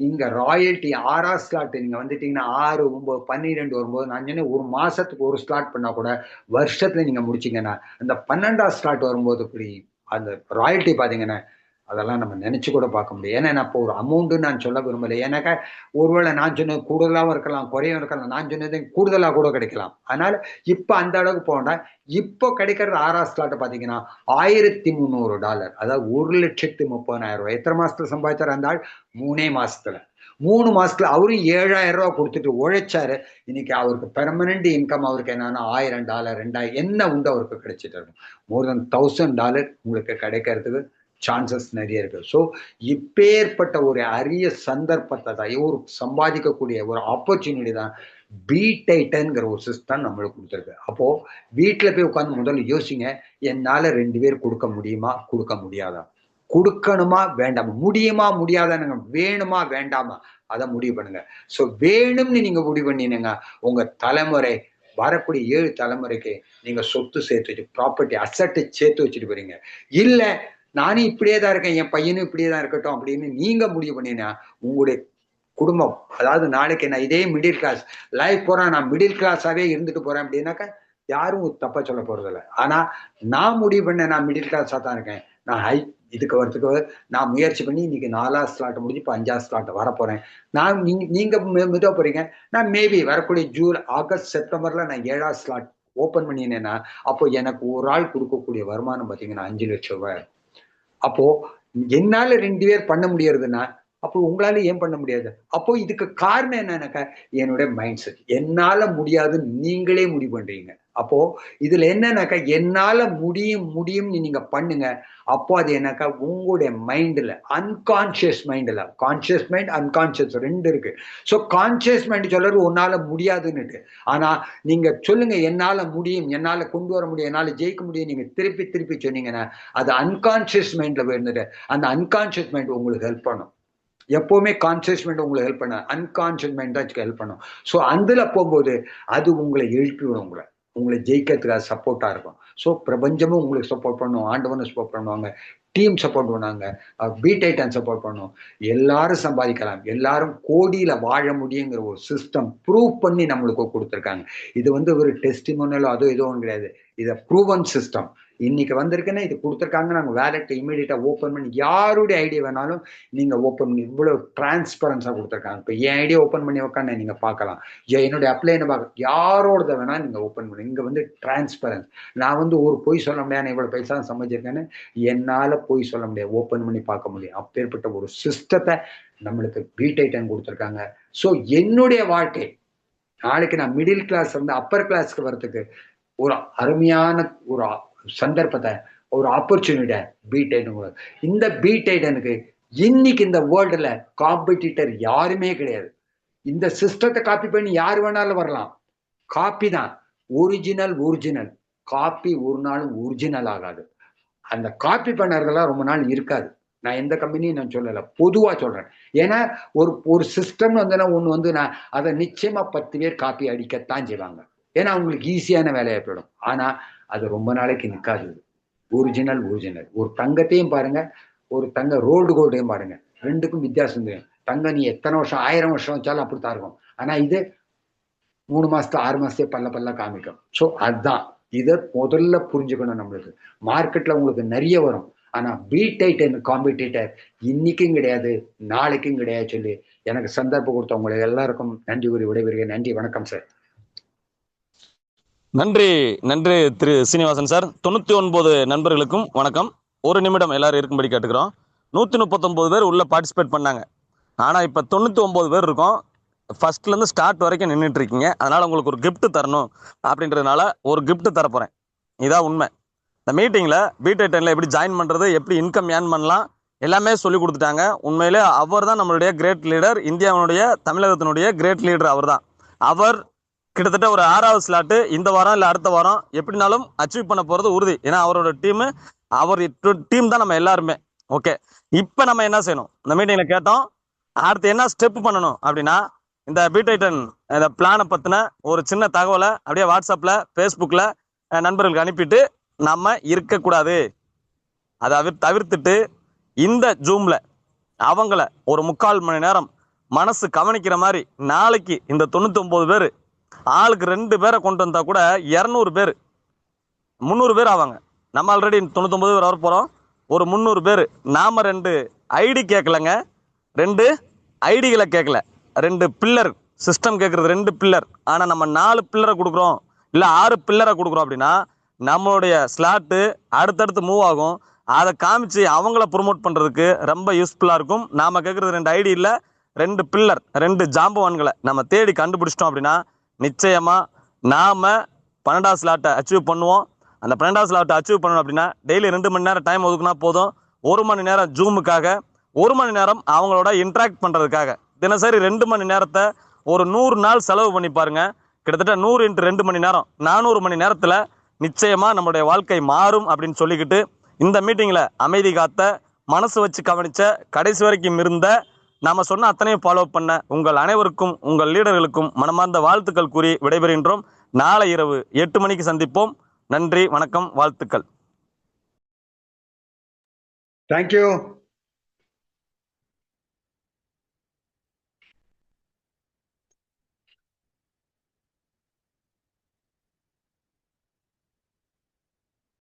இங்க ராயல்டி 6ஆம் ஸ்லாட் நீங்க வந்துட்டீங்கன்னா 6, 9, 12 வரும்போது நான் சொன்னேன் ஒரு மாசத்துக்கு ஒரு ஸ்லாட் பண்ணா கூட வருஷத்துல நீங்க முடிச்சீங்கன்னா, அந்த 12ஆம் ஸ்லாட் வரும்போது இப்படி அந்த ராயல்டி பார்த்தீங்கன்னா, அதெல்லாம் நம்ம நெனச்சு கூட பார்க்க முடியாது. ஏன்னா நான் இப்போ ஒரு அமௌண்ட்ன்னு நான் சொல்ல விரும்பல. ஏன்னாக்கா ஒருவேளை நான் சொன்னது கூடுதலாவும் இருக்கலாம், குறையும் இருக்கலாம். நான் சொன்னது கூடுதலா கூட கிடைக்கலாம். அதனால இப்ப அந்த அளவுக்கு போனா, இப்போ கிடைக்கிறது 6ஆம் ஸ்லாட் பார்த்தீங்கன்னா, $1300 அதாவது ₹1,30,000 எத்தன மாசத்துல சம்பாதிச்சாரு அந்த ஆள்? 3 மாசத்துல. 3 மாசத்துல அவரும் ₹7,000 குடுத்துட்டு உழைச்சாரு. இன்னைக்கு அவருக்கு பெர்மனன்ட் இன்கம் அவருக்கு என்னன்னா $1,000 2,000 என்ன உண்டு அவருக்கு கிடைச்சிட்டு இருக்கும். மோர் தென் $1,000 உங்களுக்கு கிடைக்கிறதுக்கு சான்சஸ் நெறைய இருக்கு. ஸோ இப்பேற்பட்ட ஒரு அரிய சந்தர்ப்பத்த தான் ஒரு சம்பாதிக்கக்கூடிய ஒரு ஆப்பர்ச்சுனிட்டி தான் டைட்டன்ங்கிற ஒரு சிஸ்டம் நம்மளுக்கு குடுத்திருக்கு. அப்போ வீட்ல போய் உட்கார்ந்து முதல்ல யோசிங்க. என்னால 2 பேர் குடுக்க முடியுமா? குடுக்க முடியாதா? குடுக்கணுமா? வேண்டாமா? முடியுமா? முடியாதான்னு வேணுமா? வேண்டாமா? அத முடிவு பண்ணுங்க. ஸோ வேணும்னு நீங்க முடிவு பண்ணீங்கன்னா, உங்க தலைமுறை வரக்கூடிய 7 தலைமுறைக்கு நீங்க சொத்து சேர்த்து வச்சு ப்ராப்பர்ட்டி அசெட் சேர்த்து வச்சுட்டு போறீங்க. இல்ல நானும் இப்படியே தான் இருக்கேன். என் பையனும் இப்படியே தான் இருக்கட்டும் அப்படின்னு நீங்க முடிவு பண்ணீங்கன்னா, உங்களுடைய குடும்பம் அதாவது நாளைக்கு நான் இதே மிடில் கிளாஸ் லைஃப் பூரா நான் மிடில் கிளாஸாவே இருந்துட்டு போறேன் அப்படின்னாக்கா, யாரும் தப்பா சொல்ல போறதில்ல. ஆனா நான் முடிவு பண்ணேன் நான் மிடில் கிளாஸா தான் இருக்கேன். நான் இதுக்கு வரதுக்கு நான் முயற்சி பண்ணி இன்னைக்கு 4ஆவது ஸ்லாட் முடிஞ்சு இப்ப 5ஆவது ஸ்லாட் வரப்போறேன். நான் நீங்க மெதுவா போறீங்க. நான் மேபி வரக்கூடிய ஜூன், ஆகஸ்ட், செப்டம்பர்ல நான் 7ஆவது ஸ்லாட் ஓப்பன் பண்ணினேன்னா, அப்போ எனக்கு ஒரு ஆள் குடுக்கக்கூடிய வருமானம் பார்த்தீங்கன்னா ரூ. 5,00,000. அப்போ என்னால 2 பேர் பண்ண முடியறதுன்னா, அப்போ உங்களால ஏன் பண்ண முடியாது? அப்போ இதுக்கு காரணம் என்னன்னாக்கா, என்னுடைய மைண்ட் செட். என்னால முடியாதுன்னு நீங்களே முடிவு பண்றீங்க. அப்போ இதுல என்னன்னாக்கா, என்னால முடியும்னு நீங்க பண்ணுங்க. அப்போ அது என்னக்கா உங்களுடைய மைண்ட்ல அன்கான்ஷியஸ் மைண்ட்ல கான்ஷியஸ் மைண்ட், அன்கான்ஷியஸ் 2 இருக்கு. ஸோ கான்ஷியஸ் மைண்ட் சொல்றது உன்னால முடியாதுன்னுட்டு. ஆனா நீங்க சொல்லுங்க என்னால முடியும், என்னால கொண்டு வர முடியும், என்னால ஜெயிக்க முடியும். நீங்க திருப்பி திருப்பி சொன்னீங்கன்னா, அது அன்கான்ஷியஸ் மைண்ட்ல போய் இருந்துட்டு, அந்த அன்கான்ஷியஸ் மைண்ட் உங்களுக்கு ஹெல்ப் பண்ணும். எப்பவுமே கான்சியஸ் மைண்ட் உங்களுக்கு ஹெல்ப் பண்ண அன்கான்சியஸ் மைண்ட் தான் ஹெல்ப் பண்ணும். ஸோ அதுல போகும்போது அது உங்களை எழுப்பி விடும் உங்களை ஜெயிக்கிறதுக்கு அது சப்போர்ட்டா இருக்கும். ஸோ பிரபஞ்சமும் உங்களுக்கு சப்போர்ட் பண்ணும், ஆண்டவனும் சப்போர்ட் பண்ணுவாங்க, டீம் சப்போர்ட் பண்ணாங்க, டைட்டன் சப்போர்ட் பண்ணும். எல்லாரும் சம்பாதிக்கலாம், எல்லாரும் கோடியில வாழ முடியுங்கிற ஒரு சிஸ்டம் ப்ரூவ் பண்ணி நம்மளுக்கு கொடுத்துருக்காங்க. இது வந்து ஒரு டெஸ்டிமோனியலோ அதோ ஏதோ ஒன்று கிடையாது. இதை ப்ரூவன் சிஸ்டம் இன்னைக்கு வந்திருக்குன்னா இது கொடுத்துருக்காங்க. நாங்க வேலெட் இமீடியட்டா ஓப்பன் பண்ணி யாருடைய ஐடியா வேணாலும் நீங்க ஓப்பன் பண்ணி இவ்வளவு டிரான்ஸ்பரன்ஸா கொடுத்துருக்காங்க. இப்போ என் ஐடியா ஓப்பன் பண்ணி உட்காந்து நீங்க பார்க்கலாம். என்னுடைய அப்ளைன்னு பார்க்க யாரோடத வேணா நீங்க ஓப்பன் பண்ணி. இங்க வந்து டிரான்ஸ்பரன்ஸ். நான் வந்து ஒரு பொய் சொல்ல முடியாது, இவ்வளவு பைசா சமைச்சிருக்கேன்னு என்னால பொய் சொல்ல முடியாது, ஓப்பன் பண்ணி பார்க்க முடியும். அப்பேற்பட்ட ஒரு சிஸ்டத்தை நம்மளுக்கு டைட்டன் கொடுத்துருக்காங்க. ஸோ என்னுடைய வாழ்க்கை நாளைக்கு நான் மிடில் கிளாஸ் இருந்து அப்பர் கிளாஸ்க்கு வர்றதுக்கு ஒரு அருமையான ஒரு சந்தர்ப்பத்தை, ஒரு ஆப்பர்ச்சுனிட்டி டைட்டன். இந்த டைட்டனுக்கு இன்னைக்கு இந்த வேர்ல்டுல காம்படிட்டர் யாருமே கிடையாது. இந்த சிஸ்டத்தை காப்பி பண்ணி யார் வேணாலும் வரலாம். காப்பி தான் ஒரிஜினல். காப்பி ஒரு நாளும் ஒரிஜினல் ஆகாது. அந்த காப்பி பண்ணறதெல்லாம் ரொம்ப நாள் இருக்காது. நான் எந்த கம்பெனியும் நான் சொல்லல, பொதுவா சொல்றேன். ஏன்னா ஒரு சிஸ்டம் வந்து ஒண்ணு வந்து நான் அதை நிச்சயமா 10 பேர் காப்பி அடிக்கத்தான் செய்வாங்க. ஏன்னா அவங்களுக்கு ஈஸியான வேலையா போயிடும். ஆனா அது ரொம்ப நாளைக்கு நிக்காது. ஒரிஜினல். ஒரு தங்கத்தையும் பாருங்க, ஒரு தங்க ரோல்டு கோல்டையும் பாருங்க, 2க்கும் வித்தியாசம் தெரியும். தங்கம் நீ எத்தனை வருஷம் 1000 வருஷம் வச்சாலும் அப்படித்தான் இருக்கும். ஆனா இது 3 மாசத்துல 6 மாசத்தையே பல்ல காமிக்கும். ஸோ அதுதான் இதை முதல்ல புரிஞ்சுக்கணும். நம்மளுக்கு மார்க்கெட்ல உங்களுக்கு நிறைய வரும். ஆனா டைட்டன் காம்படிட்டர் இன்னைக்கும் கிடையாது, நாளைக்கும் கிடையாது சொல்லி எனக்கு சந்தர்ப்பம் கொடுத்த உங்களுக்கு எல்லாருக்கும் நன்றி கூறி விடைபெறுகிறேன். நன்றி, வணக்கம் சார். நன்றி திரு சீனிவாசன் சார். 99 நண்பர்களுக்கும் வணக்கம். ஒரு நிமிடம் எல்லாரும் இருக்கும்படி கேட்டுக்கிறோம். 139 பேர் உள்ள பார்ட்டிசிபேட் பண்ணாங்க. ஆனா இப்ப 99 பேர் இருக்கோம். ஃபர்ஸ்ட்ல இருந்து ஸ்டார்ட் வரைக்கும் நின்றுட்டு இருக்கீங்க. அதனால உங்களுக்கு ஒரு கிஃப்ட் தரணும் அப்படின்றதுனால ஒரு கிஃப்ட் தரப்போறேன். இதான் உண்மை. இந்த மீட்டிங்ல டைட்டன்ல எப்படி ஜாயின் பண்றது, எப்படி இன்கம் ஏர்ன் பண்ணலாம், எல்லாமே சொல்லி கொடுத்துட்டாங்க. உண்மையிலே அவர் தான் நம்மளுடைய கிரேட் லீடர், இந்தியாவினுடைய தமிழகத்தினுடைய கிரேட் லீடர் அவர் தான். அவர் கிட்டத்தட்ட ஒரு 6வது ஸ்லாட்டு இந்த வாரம் இல்லை அடுத்த வாரம் எப்படினாலும் அச்சீவ் பண்ண போகிறது உறுதி. ஏன்னா அவரோட டீமு, அவர் டீம் தான் நம்ம எல்லாருமே. ஓகே, இப்போ நம்ம என்ன செய்யணும், இந்த மீட்டிங்கில் கேட்டோம், அடுத்து என்ன ஸ்டெப் பண்ணணும் அப்படின்னா, இந்த பீடைட்டன் இந்த பிளானை பற்றின ஒரு சின்ன தகவலை அப்படியே வாட்ஸ்அப்பில் ஃபேஸ்புக்கில் நண்பர்களுக்கு அனுப்பிட்டு நம்ம இருக்கக்கூடாது. அதை தவிர்த்துட்டு இந்த ஜூமில் அவங்கள ஒரு 3/4 மணி நேரம் மனசு கவனிக்கிற மாதிரி நாளைக்கு இந்த 99 பேர் ஆளுக்கு 2 பேரை கொண்டு வந்தால் கூட 200 பேர் 300 பேர் ஆவாங்க. நம்ம ஆல்ரெடி 99 பேர் வர போகிறோம். ஒரு 300 பேர். நாம் 2 ஐடி கேட்கலங்க, 2 ஐடிகளை கேட்கல, 2 பில்லர் சிஸ்டம் கேட்குறது 2 பில்லர். ஆனால் நம்ம 4 பில்லரை கொடுக்குறோம், இல்லை 6 பில்லரை கொடுக்குறோம் அப்படின்னா நம்மளுடைய ஸ்லாட்டு அடுத்தடுத்து மூவ் ஆகும். அதை காமிச்சு அவங்கள ப்ரொமோட் பண்ணுறதுக்கு ரொம்ப யூஸ்ஃபுல்லாக இருக்கும். நாம் கேட்குறது 2 ஐடி இல்லை, 2 பில்லர், 2 ஜாம்பவான்களை நம்ம தேடி கண்டுபிடிச்சிட்டோம் அப்படின்னா நிச்சயமாக நாம் 12வது ஸ்லாட்டை அச்சீவ் பண்ணுவோம். அந்த 12வது ஸ்லாட்டை அச்சீவ் பண்ணணும் அப்படின்னா டெய்லி 2 மணி நேரம் டைம் ஒதுக்குனா போதும். 1 மணி நேரம் ஜூமுக்காக, 1 மணி நேரம் அவங்களோட இன்ட்ராக்ட் பண்ணுறதுக்காக. தினசரி 2 மணி நேரத்தை ஒரு 100 நாள் செலவு பண்ணி பாருங்க. கிட்டத்தட்ட 100 × 2 மணி நேரம் 400 மணி நேரத்தில் நிச்சயமாக நம்மளுடைய வாழ்க்கை மாறும் அப்படின்னு சொல்லிக்கிட்டு, இந்த மீட்டிங்கில் அமைதி காத்த, மனசு வச்சு கவனித்த, கடைசி வரைக்கும் இருந்த, நாம் சொன்ன அத்தனையும் ஃபாலோ பண்ண உங்கள் அனைவருக்கும், உங்கள் லீடர்களுக்கும் மனமார்ந்த வாழ்த்துக்கள் கூறி விடைபெறுகின்றோம். நாளை இரவு 8 மணிக்கு சந்திப்போம். நன்றி, வணக்கம், வாழ்த்துக்கள். தேங்க்யூ.